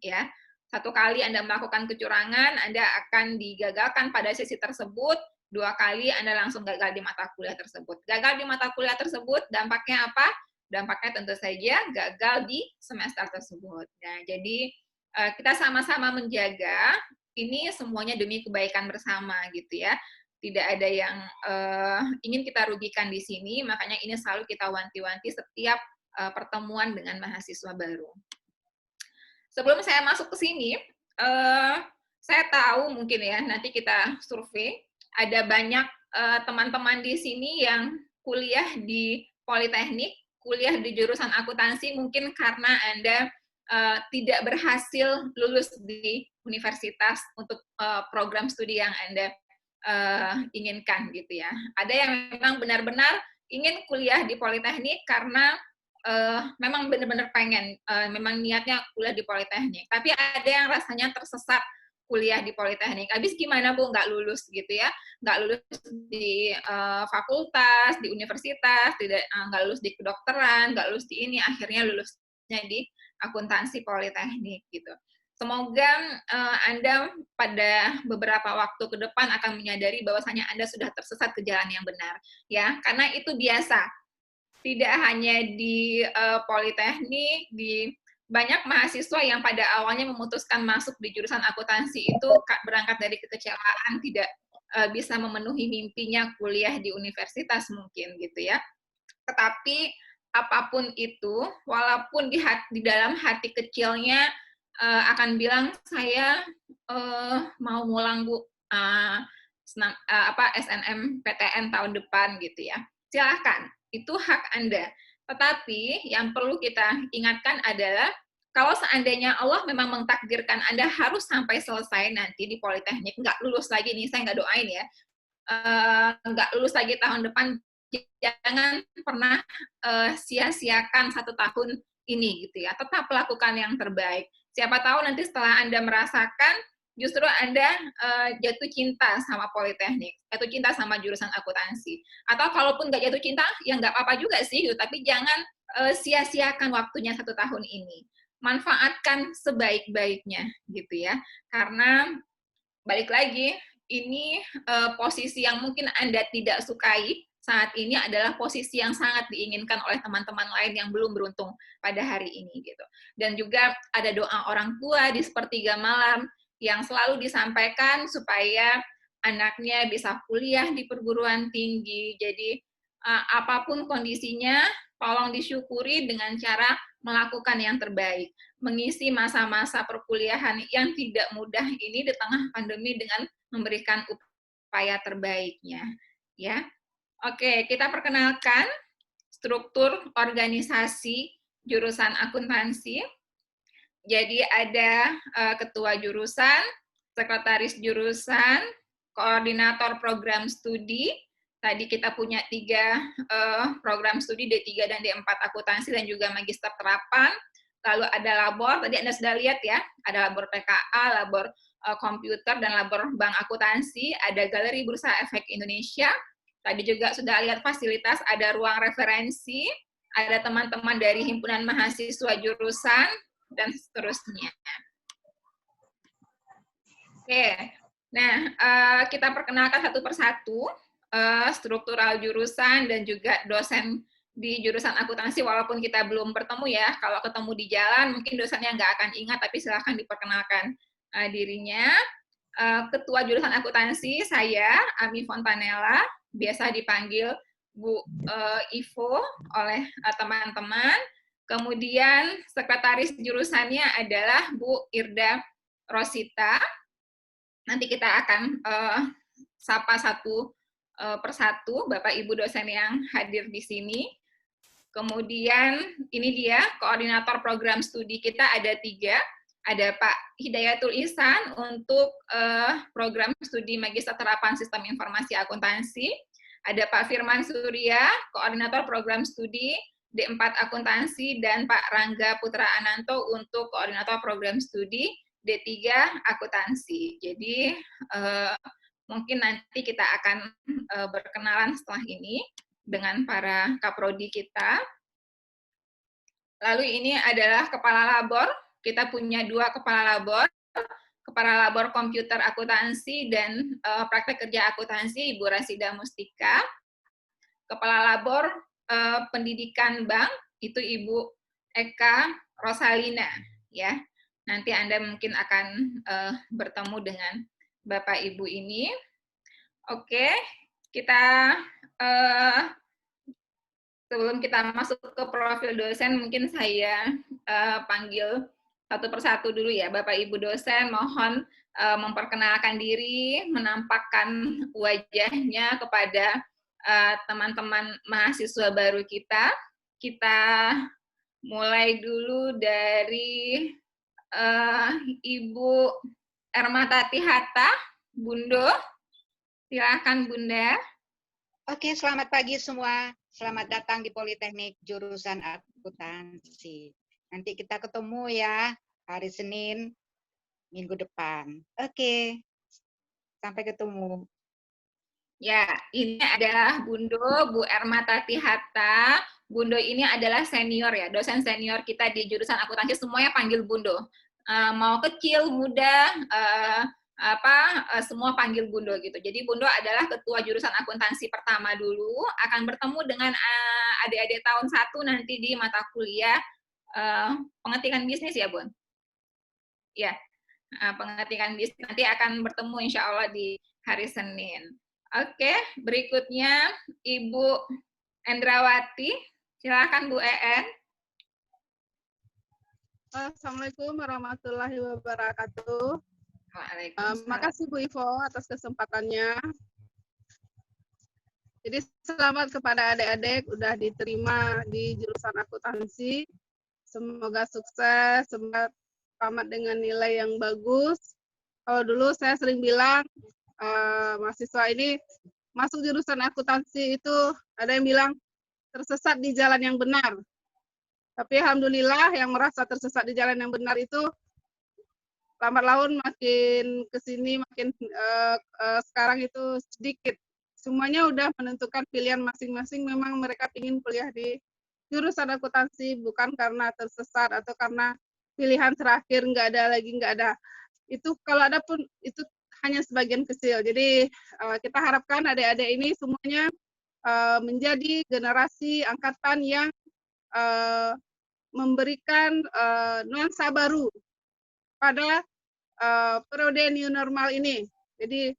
ya. 1 kali Anda melakukan kecurangan, Anda akan digagalkan pada sesi tersebut. 2 kali Anda langsung gagal di mata kuliah tersebut. Gagal di mata kuliah tersebut, dampaknya apa? Dampaknya tentu saja gagal di semester tersebut. Nah, jadi kita sama-sama menjaga, ini semuanya demi kebaikan bersama gitu ya. Tidak ada yang ingin kita rugikan di sini, makanya ini selalu kita wanti-wanti setiap pertemuan dengan mahasiswa baru. Sebelum saya masuk ke sini, saya tahu mungkin ya, nanti kita survei, ada banyak teman-teman di sini yang kuliah di Politeknik, kuliah di jurusan akuntansi, mungkin karena Anda tidak berhasil lulus di universitas untuk program studi yang Anda inginkan gitu ya. Ada yang memang benar-benar ingin kuliah di Politeknik karena memang benar-benar pengen, memang niatnya kuliah di Politeknik. Tapi ada yang rasanya tersesat kuliah di Politeknik. Habis gimana Bu, nggak lulus gitu ya, nggak lulus di fakultas, di universitas, nggak lulus di kedokteran, nggak lulus di ini, akhirnya lulusnya di akuntansi Politeknik gitu. Semoga Anda pada beberapa waktu ke depan akan menyadari bahwasanya Anda sudah tersesat ke jalan yang benar, ya, karena itu biasa. Tidak hanya di Politeknik, di banyak mahasiswa yang pada awalnya memutuskan masuk di jurusan akuntansi itu berangkat dari kekecewaan, tidak bisa memenuhi mimpinya kuliah di universitas mungkin gitu ya. Tetapi apapun itu, walaupun di dalam hati kecilnya akan bilang saya mau ngulang Bu SNMPTN tahun depan gitu ya. Silakan, itu hak Anda. Tetapi yang perlu kita ingatkan adalah kalau seandainya Allah memang mentakdirkan Anda harus sampai selesai nanti di Politeknik, nggak lulus lagi nih, saya nggak doain ya, nggak lulus lagi tahun depan, jangan pernah sia-siakan 1 tahun ini gitu ya. Tetap lakukan yang terbaik. Siapa tahu nanti setelah Anda merasakan, justru Anda jatuh cinta sama Politeknik, jatuh cinta sama jurusan akuntansi. Atau kalaupun nggak jatuh cinta, ya nggak apa-apa juga sih, gitu. Tapi jangan sia-siakan waktunya 1 tahun ini. Manfaatkan sebaik-baiknya, gitu ya. Karena, balik lagi, ini posisi yang mungkin Anda tidak sukai saat ini adalah posisi yang sangat diinginkan oleh teman-teman lain yang belum beruntung pada hari ini, gitu. Dan juga ada doa orang tua di sepertiga malam, yang selalu disampaikan supaya anaknya bisa kuliah di perguruan tinggi. Jadi apapun kondisinya, tolong disyukuri dengan cara melakukan yang terbaik, mengisi masa-masa perkuliahan yang tidak mudah ini di tengah pandemi dengan memberikan upaya terbaiknya, ya. Oke, kita perkenalkan struktur organisasi jurusan akuntansi. Jadi ada ketua jurusan, sekretaris jurusan, koordinator program studi. Tadi kita punya 3 program studi, D3 dan D4 akuntansi dan juga magister terapan. Lalu ada labor, tadi Anda sudah lihat ya, ada labor PKA, labor komputer, dan labor bank akuntansi. Ada galeri Bursa Efek Indonesia. Tadi juga sudah lihat fasilitas, ada ruang referensi, ada teman-teman dari himpunan mahasiswa jurusan, dan seterusnya. Oke, nah kita perkenalkan satu persatu struktural jurusan dan juga dosen di jurusan akuntansi, walaupun kita belum bertemu ya. Kalau ketemu di jalan, mungkin dosennya nggak akan ingat, tapi silahkan diperkenalkan dirinya. Ketua jurusan akuntansi, saya, Ami Fontanella, biasa dipanggil Bu Ivo oleh teman-teman. Kemudian sekretaris jurusannya adalah Bu Irda Rosita. Nanti kita akan sapa satu persatu Bapak Ibu dosen yang hadir di sini. Kemudian ini dia koordinator program studi kita ada 3. Ada Pak Hidayatul Ihsan untuk program studi Magister Terapan Sistem Informasi Akuntansi. Ada Pak Firman Surya, koordinator program studi D4 Akuntansi, dan Pak Rangga Putra Ananto untuk koordinator program studi D3 Akuntansi. Jadi mungkin nanti kita akan berkenalan setelah ini dengan para kaprodi kita. Lalu ini adalah kepala labor. Kita punya 2 kepala labor. Kepala labor komputer akuntansi dan praktek kerja akuntansi, Ibu Rasida Mustika. Kepala labor pendidikan bank, itu Ibu Eka Rosalina. Ya, nanti Anda mungkin akan bertemu dengan Bapak Ibu ini. Oke, kita sebelum kita masuk ke profil dosen, mungkin saya panggil satu persatu dulu ya. Bapak Ibu dosen, mohon memperkenalkan diri, menampakkan wajahnya kepada teman-teman mahasiswa baru kita. Kita mulai dulu dari Ibu Ermatati Hatta, Bundo. Silakan Bunda. Oke, selamat pagi semua. Selamat datang di Politeknik jurusan akuntansi. Nanti kita ketemu ya hari Senin minggu depan. Oke, sampai ketemu. Ya, ini adalah Bundo, Bu Ermatati Hatta. Bundo ini adalah senior ya, dosen senior kita di jurusan akuntansi, semuanya panggil Bundo. Mau kecil, muda, semua panggil Bundo gitu. Jadi Bundo adalah ketua jurusan akuntansi pertama dulu, akan bertemu dengan adik-adik tahun 1 nanti di mata kuliah pengetikan bisnis ya, Bun? Ya, pengetikan bisnis nanti akan bertemu insya Allah di hari Senin. Oke, berikutnya Ibu Endrawati, silakan Bu EN. Assalamualaikum warahmatullahi wabarakatuh. Waalaikumsalam. Makasih Bu Ivo atas kesempatannya. Jadi selamat kepada adik-adik udah diterima di jurusan akuntansi. Semoga sukses, semoga tamat dengan nilai yang bagus. Kalau dulu saya sering bilang mahasiswa ini masuk jurusan akuntansi itu ada yang bilang tersesat di jalan yang benar. Tapi alhamdulillah yang merasa tersesat di jalan yang benar itu lambat laun makin kesini makin sekarang itu sedikit. Semuanya udah menentukan pilihan masing-masing. Memang mereka ingin kuliah di jurusan akuntansi bukan karena tersesat atau karena pilihan terakhir nggak ada. Itu kalau ada pun itu hanya sebagian kecil. Jadi kita harapkan adik-adik ini semuanya menjadi generasi angkatan yang memberikan nuansa baru pada periode new normal ini. Jadi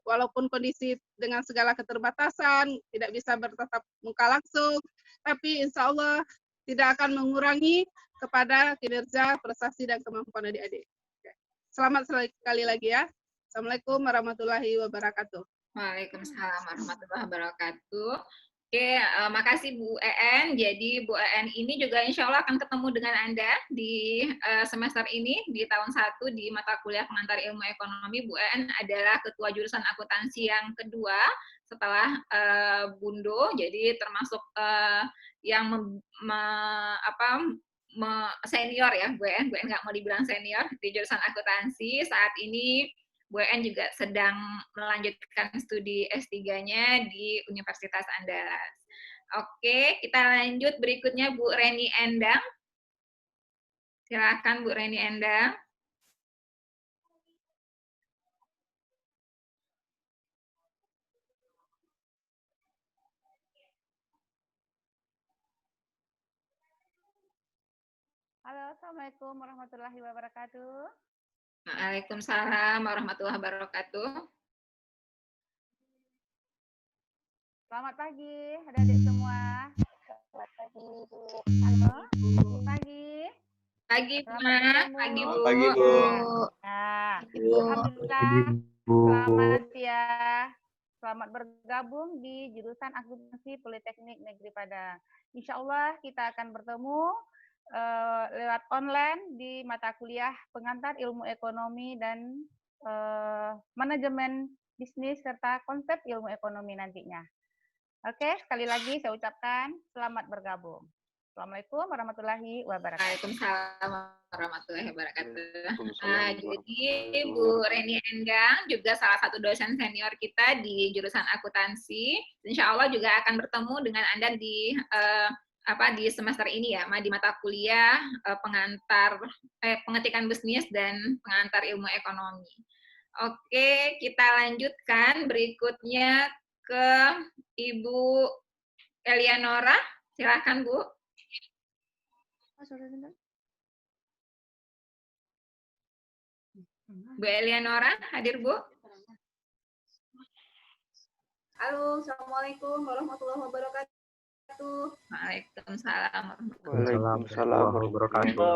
walaupun kondisi dengan segala keterbatasan tidak bisa bertatap muka langsung, tapi insya Allah tidak akan mengurangi kepada kinerja, prestasi, dan kemampuan adik-adik. Selamat sekali lagi ya. Assalamualaikum warahmatullahi wabarakatuh. Waalaikumsalam warahmatullahi wabarakatuh. Oke, makasih Bu EN. Jadi Bu EN ini juga insya Allah akan ketemu dengan Anda di semester ini, di tahun 1 di mata kuliah pengantar ilmu ekonomi. Bu EN adalah ketua jurusan akuntansi yang kedua setelah Bundo, jadi termasuk yang senior ya Bu EN. Bu EN nggak mau dibilang senior di jurusan akuntansi. Saat ini Bu EN juga sedang melanjutkan studi S3-nya di Universitas Andalas. Oke, kita lanjut berikutnya Bu Reni Endang. Silakan Bu Reni Endang. Halo, Assalamualaikum warahmatullahi wabarakatuh. Waalaikumsalam warahmatullahi wabarakatuh. Selamat pagi, adik-adik semua. Selamat pagi, Bu. Halo, selamat pagi. Pagi, Bu. Pagi, Bu. Pagi, Bu. Nah, alhamdulillah. Selamat ya. Selamat bergabung di jurusan akuntansi Politeknik Negeri Padang. Insya Allah kita akan bertemu lewat online di mata kuliah pengantar ilmu ekonomi dan manajemen bisnis serta konsep ilmu ekonomi nantinya. Oke, sekali lagi saya ucapkan selamat bergabung. Assalamualaikum warahmatullahi wabarakatuh. Waalaikumsalam warahmatullahi wabarakatuh. Jadi Bu Reni Endang juga salah satu dosen senior kita di jurusan akuntansi. Insya Allah juga akan bertemu dengan Anda di di semester ini ya, di mata kuliah pengetikan bisnis dan pengantar ilmu ekonomi. Oke, kita lanjutkan berikutnya ke Ibu Elianora. Silakan Bu. Bu Elianora, hadir Bu? Halo, Assalamualaikum warahmatullahi wabarakatuh. Waalaikumsalam warahmatullahi wabarakatuh.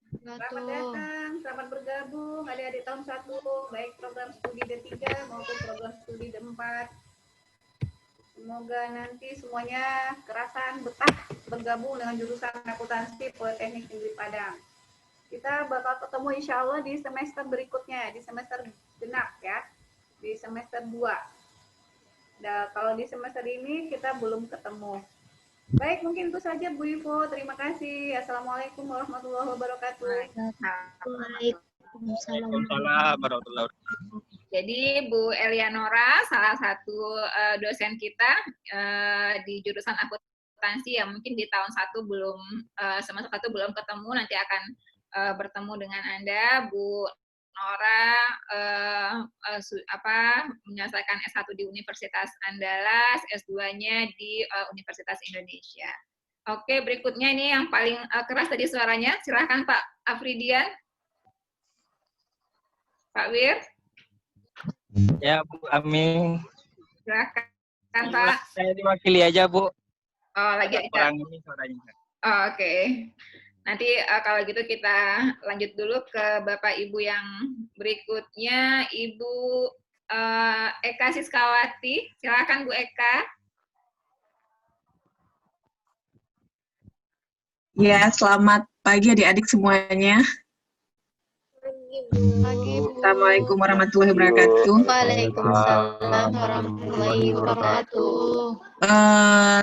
Selamat datang, selamat bergabung adik-adik tahun 1, baik program studi D3 maupun program studi D4. Semoga nanti semuanya kerasan betah bergabung dengan jurusan akuntansi Politeknik Negeri Padang. Kita bakal ketemu insya Allah di semester berikutnya, di semester genap ya, di semester 2. Nah, kalau di semester ini kita belum ketemu. Baik, mungkin itu saja Bu Ivo. Terima kasih. Assalamualaikum warahmatullahi wabarakatuh. Waalaikumsalam warahmatullahi wabarakatuh. Jadi Bu Elianora salah satu dosen kita di jurusan akuntansi yang mungkin di tahun 1 belum semester 1 belum ketemu, nanti akan bertemu dengan Anda. Bu Nora menyelesaikan S1 di Universitas Andalas, S2-nya di Universitas Indonesia. Oke, berikutnya ini yang paling keras tadi suaranya. Silahkan Pak Afridian. Pak Wir. Ya, Bu Amin. Silahkan Pak. Saya diwakili aja, Bu. Oh, lagi ada. Kurang ini suaranya. Oh, oke. Nanti kalau gitu kita lanjut dulu ke Bapak Ibu yang berikutnya, Ibu Eka Siskawati. Silakan Bu Eka. Ya, selamat pagi adik-adik semuanya. Assalamualaikum warahmatullahi wabarakatuh. Waalaikumsalam warahmatullahi wabarakatuh.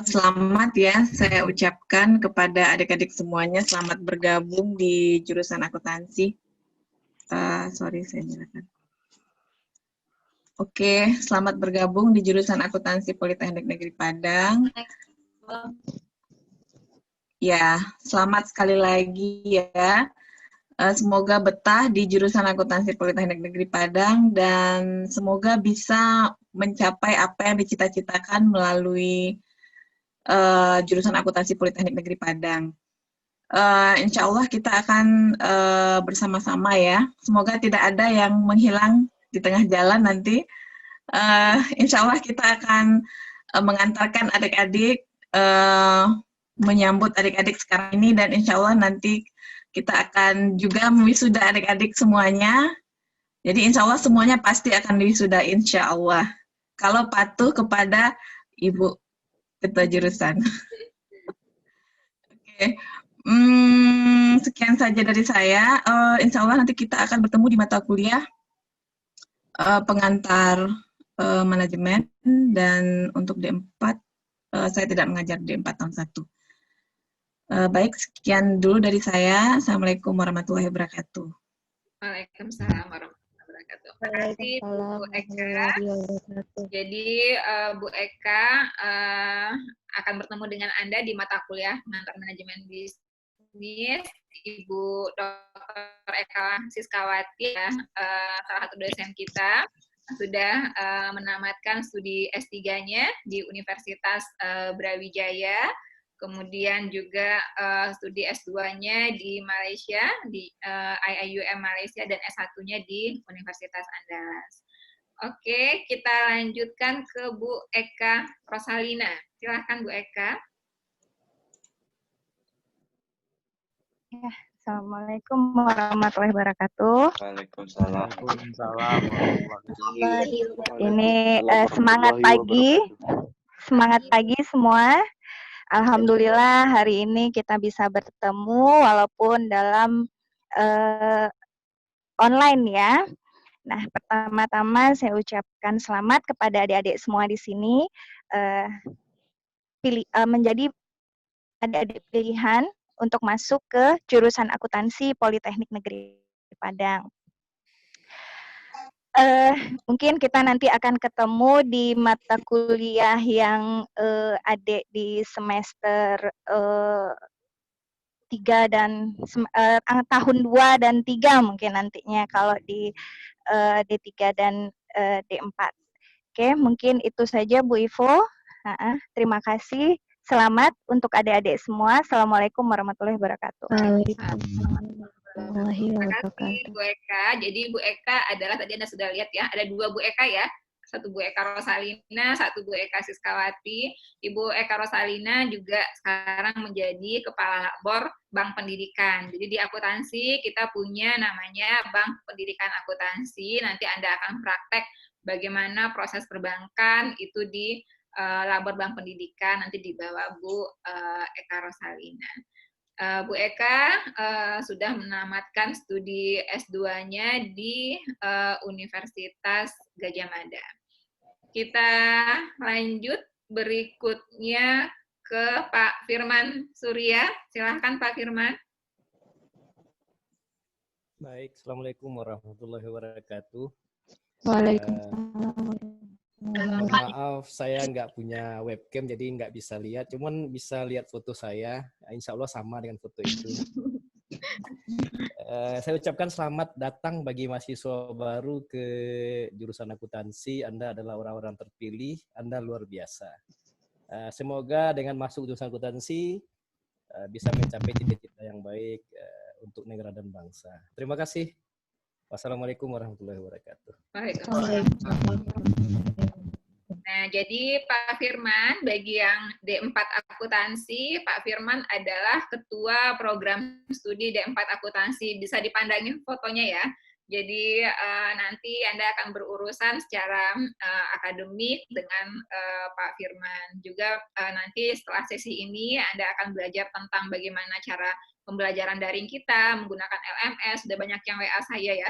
Selamat ya, saya ucapkan kepada adik-adik semuanya selamat bergabung di jurusan akuntansi. Sorry, saya nyalakan. Oke, selamat bergabung di jurusan akuntansi Politeknik Negeri Padang. Ya, selamat sekali lagi ya. Semoga betah di jurusan akuntansi Politeknik Negeri Padang dan semoga bisa mencapai apa yang dicita-citakan melalui jurusan akuntansi Politeknik Negeri Padang. Insya Allah kita akan bersama-sama ya. Semoga tidak ada yang menghilang di tengah jalan nanti. Insya Allah kita akan mengantarkan adik-adik menyambut adik-adik sekarang ini, dan insya Allah nanti kita akan juga wisuda adik-adik semuanya. Jadi insya Allah semuanya pasti akan wisuda insya Allah. Kalau patuh kepada Ibu Ketua Jurusan. Oke. Sekian saja dari saya. Insya Allah nanti kita akan bertemu di mata kuliah pengantar manajemen, dan untuk D4 saya tidak mengajar D4 tahun 1. Baik, sekian dulu dari saya. Assalamualaikum warahmatullahi wabarakatuh. Waalaikumsalam warahmatullahi wabarakatuh. Terima kasih Bu Eka. Jadi Bu Eka akan bertemu dengan Anda di mata kuliah pengantar manajemen bisnis. Ibu Dr. Eka Siskawati, ya, salah satu dosen kita, sudah menamatkan studi S3-nya di Universitas Brawijaya. Kemudian juga studi S2-nya di Malaysia, di IIUM Malaysia, dan S1-nya di Universitas Andalas. Oke, kita lanjutkan ke Bu Eka Rosalina. Silahkan Bu Eka. Ya, Assalamualaikum warahmatullahi wabarakatuh. Waalaikumsalam. Ini semangat pagi semua. Alhamdulillah hari ini kita bisa bertemu walaupun dalam online ya. Nah, pertama-tama saya ucapkan selamat kepada adik-adik semua di sini menjadi adik-adik pilihan untuk masuk ke jurusan akuntansi Politeknik Negeri Padang. Mungkin kita nanti akan ketemu di mata kuliah yang adik di semester 3 dan tahun 2 dan 3 mungkin nantinya kalau di D3 dan D4. Oke, mungkin itu saja Bu Ivo. Terima kasih. Selamat untuk adik-adik semua. Assalamualaikum warahmatullahi wabarakatuh. Terima kasih Bu Eka. Jadi Bu Eka adalah, tadi Anda sudah lihat ya, ada 2 Bu Eka ya. Satu Bu Eka Rosalina, satu Bu Eka Siskawati. Ibu Eka Rosalina juga sekarang menjadi Kepala Labor Bank Pendidikan. Jadi di akuntansi kita punya namanya Bank Pendidikan Akuntansi. Nanti Anda akan praktek bagaimana proses perbankan itu di Labor Bank Pendidikan, nanti di bawah Bu Eka Rosalina. Bu Eka sudah menamatkan studi S2-nya di Universitas Gadjah Mada. Kita lanjut berikutnya ke Pak Firman Surya. Silahkan Pak Firman. Baik, Assalamualaikum warahmatullahi wabarakatuh. Waalaikumsalam. Maaf, saya nggak punya webcam, jadi nggak bisa lihat. Cuman bisa lihat foto saya. Insya Allah sama dengan foto itu. Saya ucapkan selamat datang bagi mahasiswa baru ke jurusan akuntansi. Anda adalah orang-orang terpilih. Anda luar biasa. Semoga dengan masuk jurusan akuntansi bisa mencapai cita-cita yang baik untuk negara dan bangsa. Terima kasih. Wassalamualaikum warahmatullahi wabarakatuh. Nah, jadi Pak Firman, bagi yang D4 Akuntansi, Pak Firman adalah Ketua Program Studi D4 Akuntansi. Bisa dipandangin fotonya ya. Jadi nanti Anda akan berurusan secara akademik dengan Pak Firman. Juga nanti setelah sesi ini Anda akan belajar tentang bagaimana cara pembelajaran daring kita, menggunakan LMS, sudah banyak yang WA saya ya,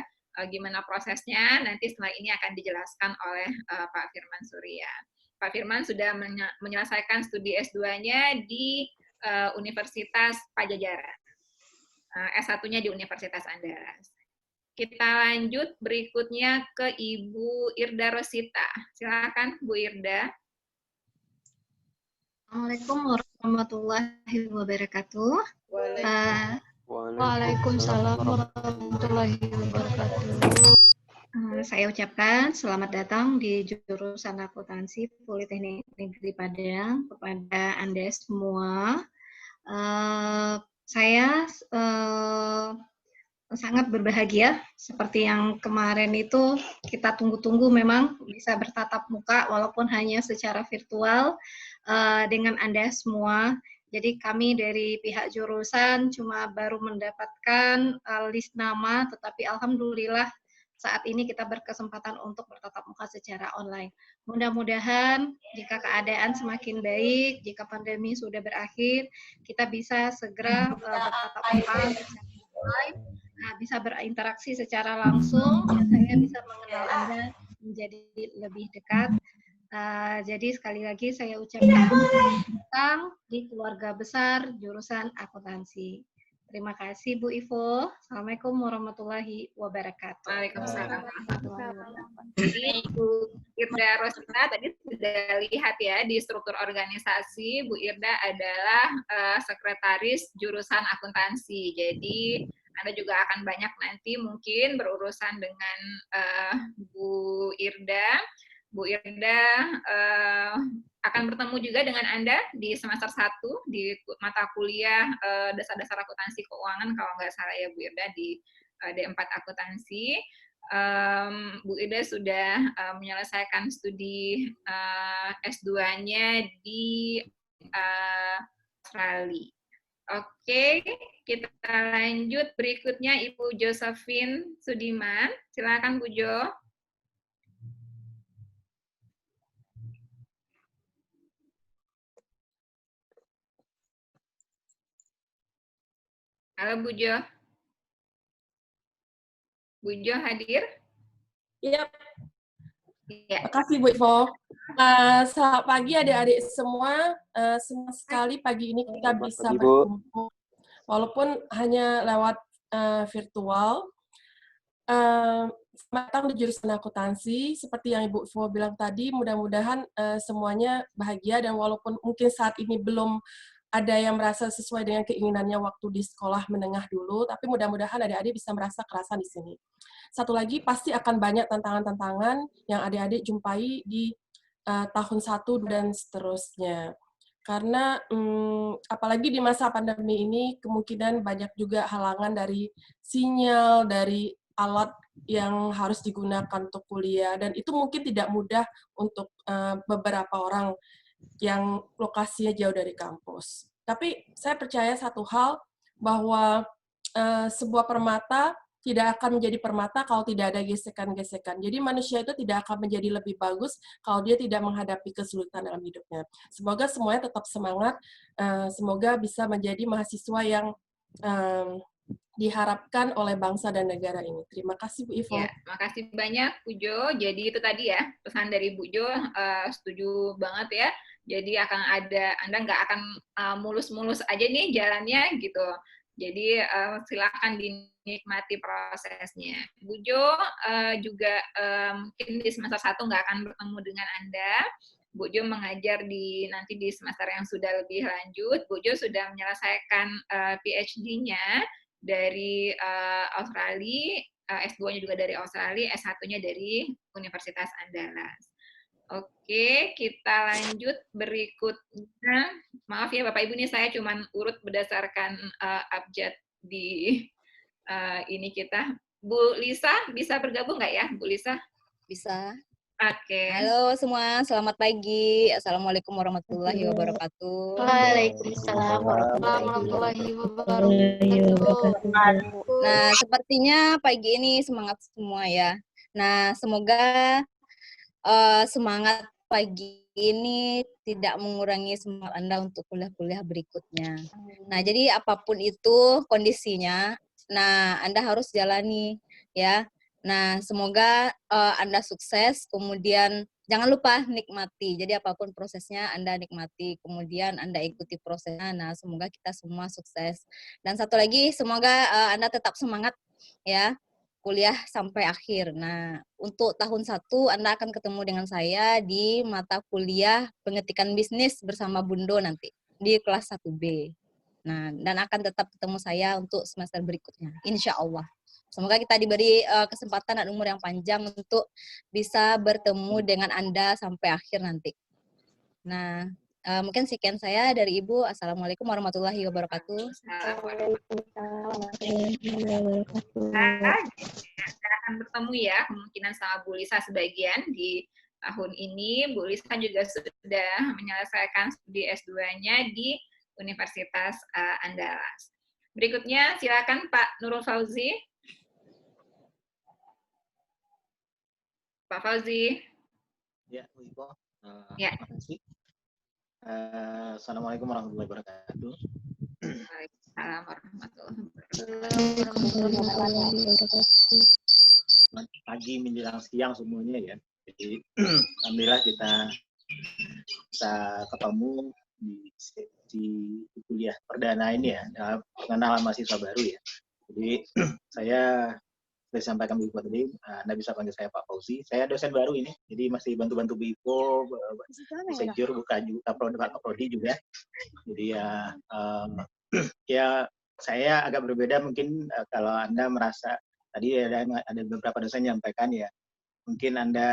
gimana prosesnya, nanti setelah ini akan dijelaskan oleh Pak Firman Surya. Pak Firman sudah menyelesaikan studi S2-nya di Universitas Pajajaran, S1-nya di Universitas Andalas. Kita lanjut berikutnya ke Ibu Irda Rosita. Silakan Bu Irda. Assalamualaikum warahmatullahi wabarakatuh. Waalaikumsalam warahmatullahi wabarakatuh. Saya ucapkan selamat datang di jurusan akuntansi Politeknik Negeri Padang kepada Anda semua. Saya sangat berbahagia seperti yang kemarin itu kita tunggu-tunggu memang bisa bertatap muka walaupun hanya secara virtual dengan Anda semua. Jadi kami dari pihak jurusan cuma baru mendapatkan list nama, tetapi alhamdulillah saat ini kita berkesempatan untuk bertatap muka secara online. Mudah-mudahan jika keadaan semakin baik, jika pandemi sudah berakhir, kita bisa segera bertatap muka secara online, bisa berinteraksi secara langsung, saya bisa mengenal Anda menjadi lebih dekat. Jadi sekali lagi saya ucapkan selamat datang di keluarga besar jurusan akuntansi. Terima kasih Bu Ivo. Assalamualaikum warahmatullahi wabarakatuh. Waalaikumsalam. Jadi Bu Irda Rosita tadi sudah lihat ya di struktur organisasi, Bu Irda adalah sekretaris jurusan akuntansi. Jadi Anda juga akan banyak nanti mungkin berurusan dengan Bu Irda. Bu Irda akan bertemu juga dengan Anda di semester 1 di mata kuliah dasar-dasar akuntansi keuangan kalau nggak salah ya Bu Irda di D4 akuntansi. Bu Irda sudah menyelesaikan studi S2-nya di Australia. Oke, kita lanjut berikutnya Ibu Josephine Sudiman. Silakan Bu Jo. Halo Bu Jo. Bu Jo hadir? Iya. Ya. Terima kasih Bu Ivo. Selamat pagi adik-adik semua. Senang sekali pagi ini kita bisa berkumpul. Walaupun hanya lewat virtual. Selamat datang di jurusan akuntansi. Seperti yang Ibu Ivo bilang tadi, mudah-mudahan semuanya bahagia dan walaupun mungkin saat ini belum ada yang merasa sesuai dengan keinginannya waktu di sekolah menengah dulu, tapi mudah-mudahan adik-adik bisa merasa kerasan di sini. Satu lagi, pasti akan banyak tantangan-tantangan yang adik-adik jumpai di tahun 1 dan seterusnya. Karena apalagi di masa pandemi ini, kemungkinan banyak juga halangan dari sinyal, dari alat yang harus digunakan untuk kuliah, dan itu mungkin tidak mudah untuk beberapa orang yang lokasinya jauh dari kampus. Tapi saya percaya satu hal, bahwa sebuah permata tidak akan menjadi permata kalau tidak ada gesekan-gesekan. Jadi manusia itu tidak akan menjadi lebih bagus kalau dia tidak menghadapi kesulitan dalam hidupnya. Semoga semuanya tetap semangat, semoga bisa menjadi mahasiswa yang diharapkan oleh bangsa dan negara ini. Terima kasih Bu Ivo. Ya, makasih banyak Bu Jo. Jadi itu tadi ya pesan dari Bu Jo, setuju banget ya. Jadi Anda nggak akan mulus-mulus aja nih jalannya gitu. Jadi silakan dinikmati prosesnya. Bu Jo juga mungkin di semester 1 nggak akan bertemu dengan Anda. Bu Jo mengajar nanti di semester yang sudah lebih lanjut. Bu Jo sudah menyelesaikan PhD-nya dari Australia, S2-nya juga dari Australia, S1-nya dari Universitas Andalas. Oke, kita lanjut berikutnya. Maaf ya Bapak Ibu, ini saya cuma urut berdasarkan abjad di ini kita. Bu Lisa, bisa bergabung nggak ya Bu Lisa? Bisa. Oke. Halo semua, selamat pagi. Assalamualaikum warahmatullahi wabarakatuh. Waalaikumsalam warahmatullahi wabarakatuh. Nah, sepertinya pagi ini semangat semua ya. Nah, semoga semangat pagi ini tidak mengurangi semangat Anda untuk kuliah-kuliah berikutnya. Nah, jadi apapun itu kondisinya, nah Anda harus jalani ya. Nah, semoga Anda sukses, kemudian jangan lupa nikmati. Jadi apapun prosesnya Anda nikmati, kemudian Anda ikuti prosesnya. Nah, semoga kita semua sukses. Dan satu lagi, semoga Anda tetap semangat ya, kuliah sampai akhir. Nah, untuk tahun 1 Anda akan ketemu dengan saya di mata kuliah pengetikan bisnis bersama Bundo nanti di kelas 1B. Nah, dan akan tetap ketemu saya untuk semester berikutnya, insya Allah. Semoga kita diberi kesempatan dan umur yang panjang untuk bisa bertemu dengan Anda sampai akhir nanti. Nah, Mungkin sekian saya dari Ibu. Assalamualaikum warahmatullahi wabarakatuh. Kita akan bertemu ya, kemungkinan sama Bu Lisa sebagian di tahun ini. Bu Lisa juga sudah menyelesaikan studi S2-nya di Universitas Andalas. Berikutnya silakan Pak Nurul Fauzi. Pak Fauzi. Ya, Bu Ipo. Ya. Terima kasih. Assalamualaikum warahmatullahi wabarakatuh. Waalaikumsalam warahmatullahi wabarakatuh. Pagi menjelang siang semuanya ya. Jadi alhamdulillah kita ketemu di sesi kuliah perdana ini ya, pengenalan mahasiswa baru ya. Jadi saya disampaikan Bu Ipo tadi, Anda bisa panggil saya Pak Fauzi. Saya dosen baru ini, jadi masih bantu-bantu Bu Ipo, sejur buka prodi juga. Jadi ya saya agak berbeda mungkin kalau Anda merasa tadi ada beberapa dosen yang menyampaikan ya, mungkin Anda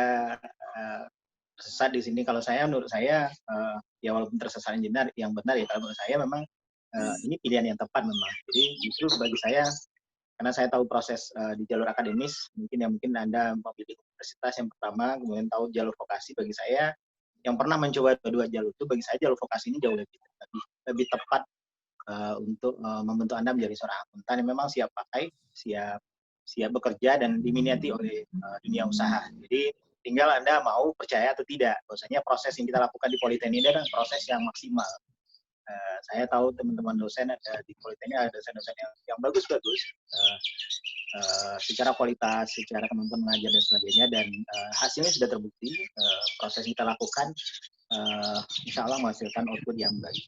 tersesat di sini. Kalau saya, menurut saya ya walaupun tersesat yang benar ya, kalau menurut saya memang ini pilihan yang tepat memang. Jadi justru bagi saya, karena saya tahu proses di jalur akademis, mungkin Anda memilih universitas yang pertama, kemudian tahu jalur vokasi. Bagi saya, yang pernah mencoba dua jalur itu, bagi saya jalur vokasi ini jauh lebih tepat untuk membentuk Anda menjadi seorang akuntan yang memang siap pakai, siap bekerja, dan diminati oleh dunia usaha. Jadi tinggal Anda mau percaya atau tidak. Bahwasanya proses yang kita lakukan di Politeknik ini adalah proses yang maksimal. Saya tahu teman-teman dosen ada di Politeknik, ada dosen-dosen yang bagus-bagus secara kualitas, secara kemampuan mengajar dan sebagainya, dan hasilnya sudah terbukti. Proses yang kita lakukan insya Allah menghasilkan output yang baik.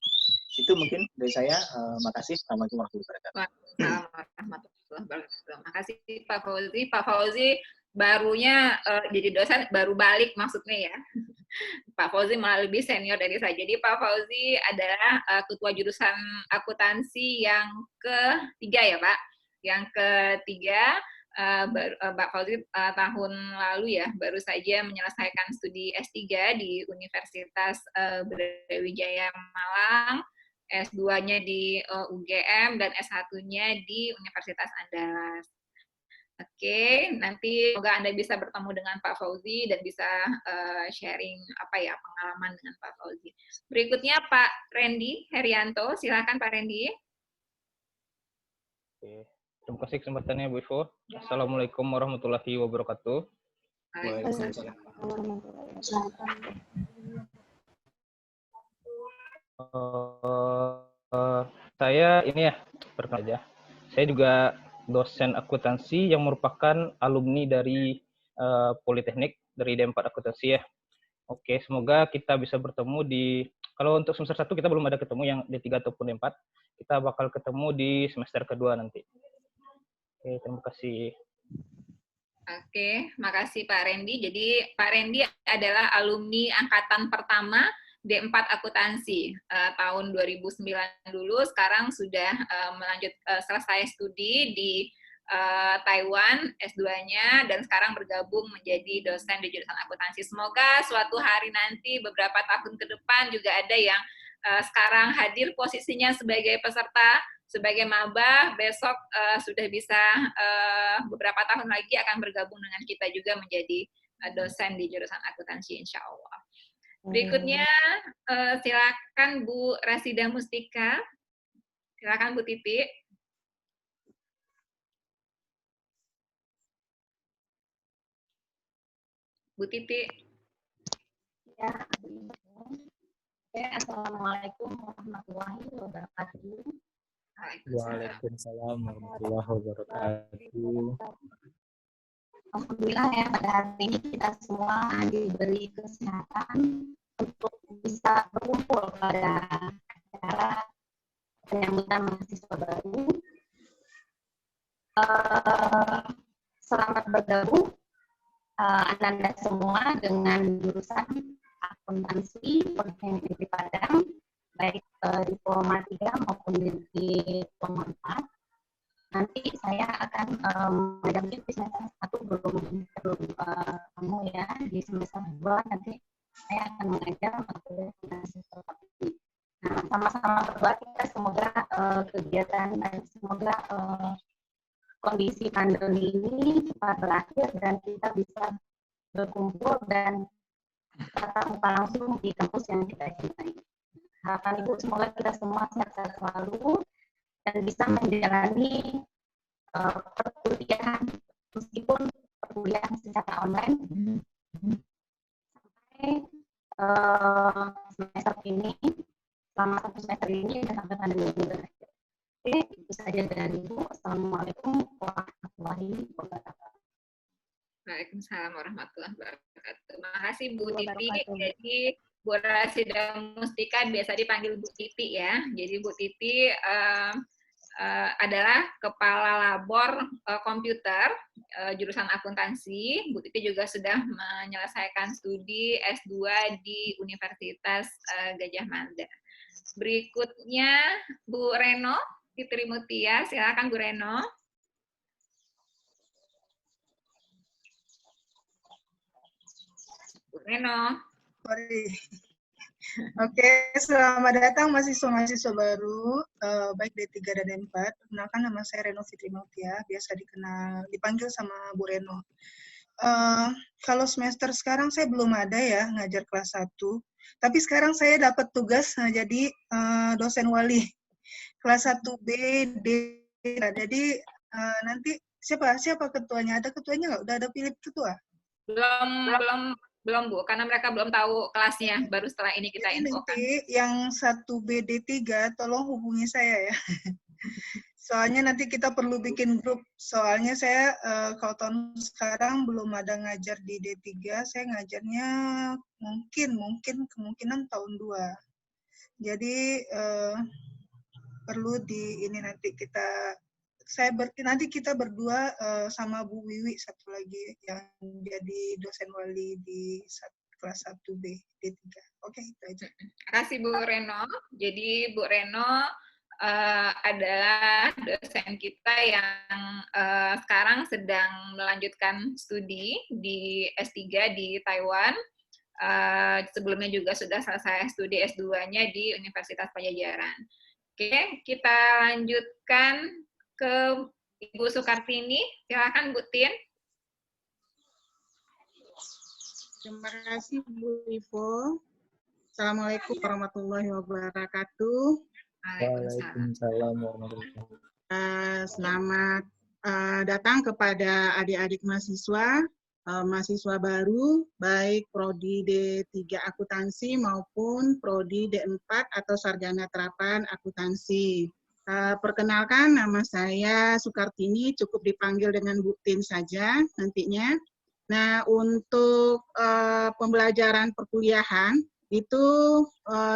Itu mungkin dari saya. Makasih. Assalamualaikum warahmatullahi wabarakatuh. warahmatullahi wabarakatuh. Terima kasih Pak Fauzi. Pak Fauzi barunya jadi dosen, baru balik maksudnya ya. Pak Fauzi malah lebih senior dari saya. Jadi Pak Fauzi adalah ketua jurusan akuntansi yang ketiga ya Pak. Yang ketiga, Pak Fauzi tahun lalu ya baru saja menyelesaikan studi S3 di Universitas Brawijaya Malang, S2-nya di UGM, dan S1-nya di Universitas Andalas. Oke, nanti semoga Anda bisa bertemu dengan Pak Fauzi dan bisa sharing pengalaman dengan Pak Fauzi. Berikutnya Pak Randy Herianto, silakan Pak Randy. Oke, terima kasih kesempatannya Bu Ivo. Assalamualaikum warahmatullahi wabarakatuh. Waalaikumsalam. Saya ini ya, perkenalkan aja. Saya juga dosen akuntansi yang merupakan alumni dari Politeknik, dari D4 akuntansi ya. Oke, semoga kita bisa bertemu kalau untuk semester 1 kita belum ada ketemu yang D3 ataupun D4. Kita bakal ketemu di semester kedua nanti. Oke, terima kasih. Oke, makasih Pak Randy. Jadi Pak Randy adalah alumni angkatan pertama D4 akuntansi tahun 2009 dulu, sekarang sudah selesai studi di Taiwan S2-nya, dan sekarang bergabung menjadi dosen di jurusan akuntansi. Semoga suatu hari nanti beberapa tahun ke depan juga ada yang sekarang hadir posisinya sebagai peserta, sebagai maba, besok sudah bisa beberapa tahun lagi akan bergabung dengan kita juga menjadi dosen di jurusan akuntansi insya Allah. Berikutnya silakan Bu Rasida Mustika. Silakan Bu Titi. Bu Titi. Ya. Oke, Assalamualaikum warahmatullahi wabarakatuh. Waalaikumsalam warahmatullahi wabarakatuh. Alhamdulillah ya, pada hari ini kita semua diberi kesehatan untuk bisa berkumpul pada acara penyambutan mahasiswa baru. Selamat bergabung Anda semua dengan jurusan akuntansi Politeknik Negeri Padang, baik diploma 3 maupun diploma 4. Nanti saya akan mendampingi di semester 1 belum kamu ya, di semester 2 nanti saya akan mengajar materi akuntansi sama-sama berdoa kita semoga kegiatan dan semoga kondisi pandemi ini cepat berakhir dan kita bisa berkumpul dan tatap muka langsung di kampus yang kita cintai. Harapan Ibu semoga kita semua sehat selalu dan bisa menjalani perkuliahan meskipun perkuliahan secara online sampai semester ini, selama 1 semester ini dan sampai pandemi ini berakhir. Oke, itu saja dari Ibu. Assalamualaikum warahmatullahi wabarakatuh. Waalaikumsalam warahmatullahi wabarakatuh. Terima kasih Bu Titi. Jadi Bu Rasida Mustika biasa dipanggil Bu Titi ya. Jadi Bu Titi adalah Kepala Labor Komputer jurusan akuntansi. Bu Titi juga sudah menyelesaikan studi S2 di Universitas Gadjah Mada. Berikutnya Bu Reno Fitri Mutia. Silakan Bu Reno. Bu Reno. Sorry. Oke, selamat datang mahasiswa-mahasiswa baru, baik D3 dan D4. Perkenalkan nama saya Reno Fitri Mutia, biasa dipanggil sama Bu Reno. Kalau semester sekarang saya belum ada ya ngajar kelas 1, tapi sekarang saya dapat tugas jadi dosen wali kelas 1B, D. Jadi nanti siapa ketuanya? Ada ketuanya nggak? Udah ada pilih ketua? Belum Bu, karena mereka belum tahu kelasnya, baru setelah ini kita infokan. Nanti yang 1BD3 tolong hubungi saya ya. Soalnya nanti kita perlu bikin grup. Soalnya saya kalau tahun sekarang belum ada ngajar di D3, saya ngajarnya kemungkinan tahun 2. Jadi perlu ini nanti nanti kita berdua sama Bu Wiwi satu lagi yang jadi dosen wali di kelas 1B D3. Oke, itu aja. Terima kasih Bu Reno. Jadi Bu Reno adalah dosen kita yang sekarang sedang melanjutkan studi di S3 di Taiwan. Sebelumnya juga sudah selesai studi S2-nya di Universitas Pajajaran. Oke, kita lanjutkan ke Ibu Sukartini. Silakan Bu Tin. Terima kasih Bu Ivo. Assalamualaikum warahmatullahi wabarakatuh. Waalaikumsalam warahmatullahi wabarakatuh. Selamat datang kepada adik-adik mahasiswa, mahasiswa baru, baik Prodi D3 Akuntansi maupun Prodi D4 atau Sarjana Terapan Akuntansi. Perkenalkan, nama saya Sukartini, cukup dipanggil dengan Bu Tin saja nantinya. Nah, untuk pembelajaran perkuliahan, itu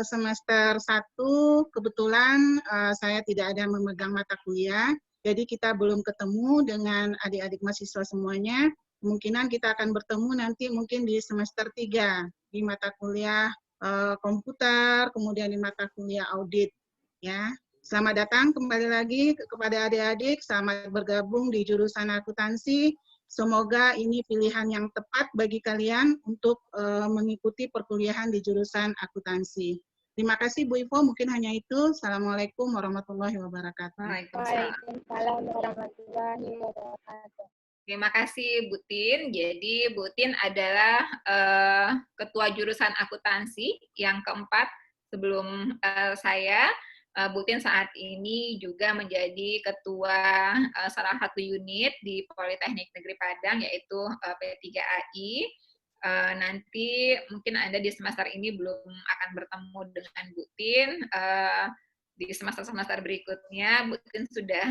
semester 1 kebetulan saya tidak ada memegang mata kuliah, jadi kita belum ketemu dengan adik-adik mahasiswa semuanya. Kemungkinan kita akan bertemu nanti mungkin di semester 3, di mata kuliah komputer, kemudian di mata kuliah audit. Ya. Selamat datang kembali lagi kepada adik-adik, selamat bergabung di jurusan akuntansi. Semoga ini pilihan yang tepat bagi kalian untuk mengikuti perkuliahan di jurusan akuntansi. Terima kasih Bu Ivo, mungkin hanya itu. Assalamualaikum warahmatullahi wabarakatuh. Waalaikumsalam warahmatullahi wabarakatuh. Terima kasih Bu Tin. Jadi Bu Tin adalah ketua jurusan akuntansi yang keempat sebelum saya. Bu Tin saat ini juga menjadi ketua salah satu unit di Politeknik Negeri Padang, yaitu P3AI. Nanti mungkin Anda di semester ini belum akan bertemu dengan Bu Tin. Di semester-semester berikutnya, Bu Tin sudah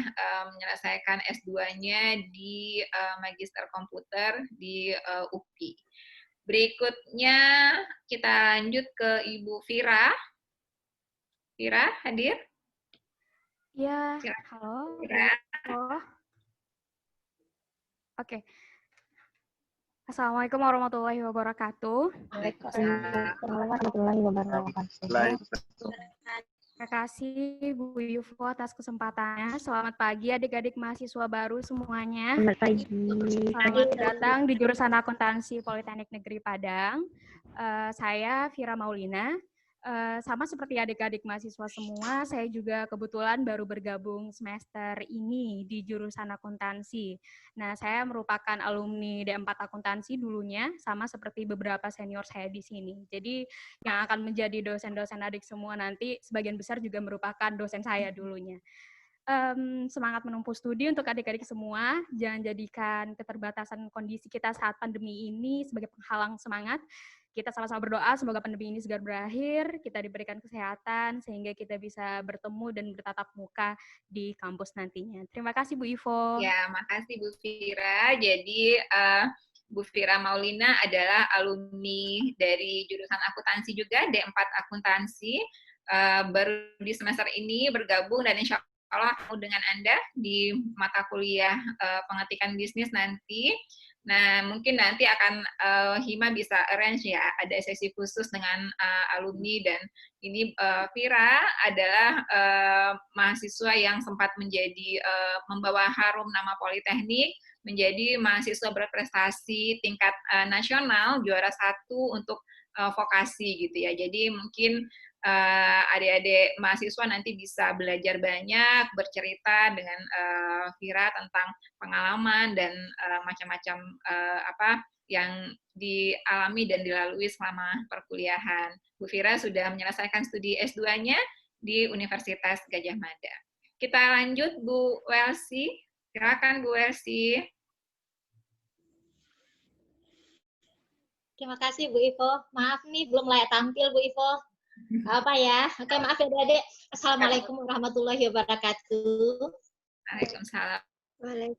menyelesaikan S2-nya di Magister Komputer di UPI. Berikutnya kita lanjut ke Ibu Vira. Vira, hadir? Ya, halo. Vira. Halo. Oke. Assalamualaikum warahmatullahi wabarakatuh. Waalaikumsalam warahmatullahi wabarakatuh. Terima kasih Bu Yuvo atas kesempatannya. Selamat pagi adik-adik mahasiswa baru semuanya. Selamat pagi. Selamat datang di jurusan akuntansi Politeknik Negeri Padang. Saya Vira Maulina. Sama seperti adik-adik mahasiswa semua, saya juga kebetulan baru bergabung semester ini di jurusan akuntansi. Nah, saya merupakan alumni D4 akuntansi dulunya, sama seperti beberapa senior saya di sini. Jadi, yang akan menjadi dosen-dosen adik semua nanti, sebagian besar juga merupakan dosen saya dulunya. Semangat menempuh studi untuk adik-adik semua, jangan jadikan keterbatasan kondisi kita saat pandemi ini sebagai penghalang semangat. Kita sama-sama berdoa semoga pandemi ini segera berakhir, kita diberikan kesehatan sehingga kita bisa bertemu dan bertatap muka di kampus nantinya. Terima kasih Bu Ivo. Ya, makasih Bu Fira. Jadi Bu Fira Maulina adalah alumni dari jurusan akuntansi juga, D4 akuntansi. Baru di semester ini bergabung dan insya Allah dengan Anda di mata kuliah pengetikan bisnis nanti. Nah, mungkin nanti akan Hima bisa arrange ya, ada sesi khusus dengan alumni, dan ini Fira adalah mahasiswa yang sempat menjadi membawa harum nama Politeknik, menjadi mahasiswa berprestasi tingkat nasional, juara 1 untuk vokasi gitu ya. Jadi mungkin adik-adik mahasiswa nanti bisa belajar banyak, bercerita dengan Fira tentang pengalaman dan macam-macam apa yang dialami dan dilalui selama perkuliahan. Bu Fira sudah menyelesaikan studi S2-nya di Universitas Gadjah Mada. Kita lanjut Bu Welsi. Silakan Bu Welsi. Terima kasih Bu Ivo. Maaf nih belum layak tampil Bu Ivo. Apa ya? Oke, maaf ya Adik. Assalamualaikum warahmatullahi wabarakatuh. Waalaikumsalam.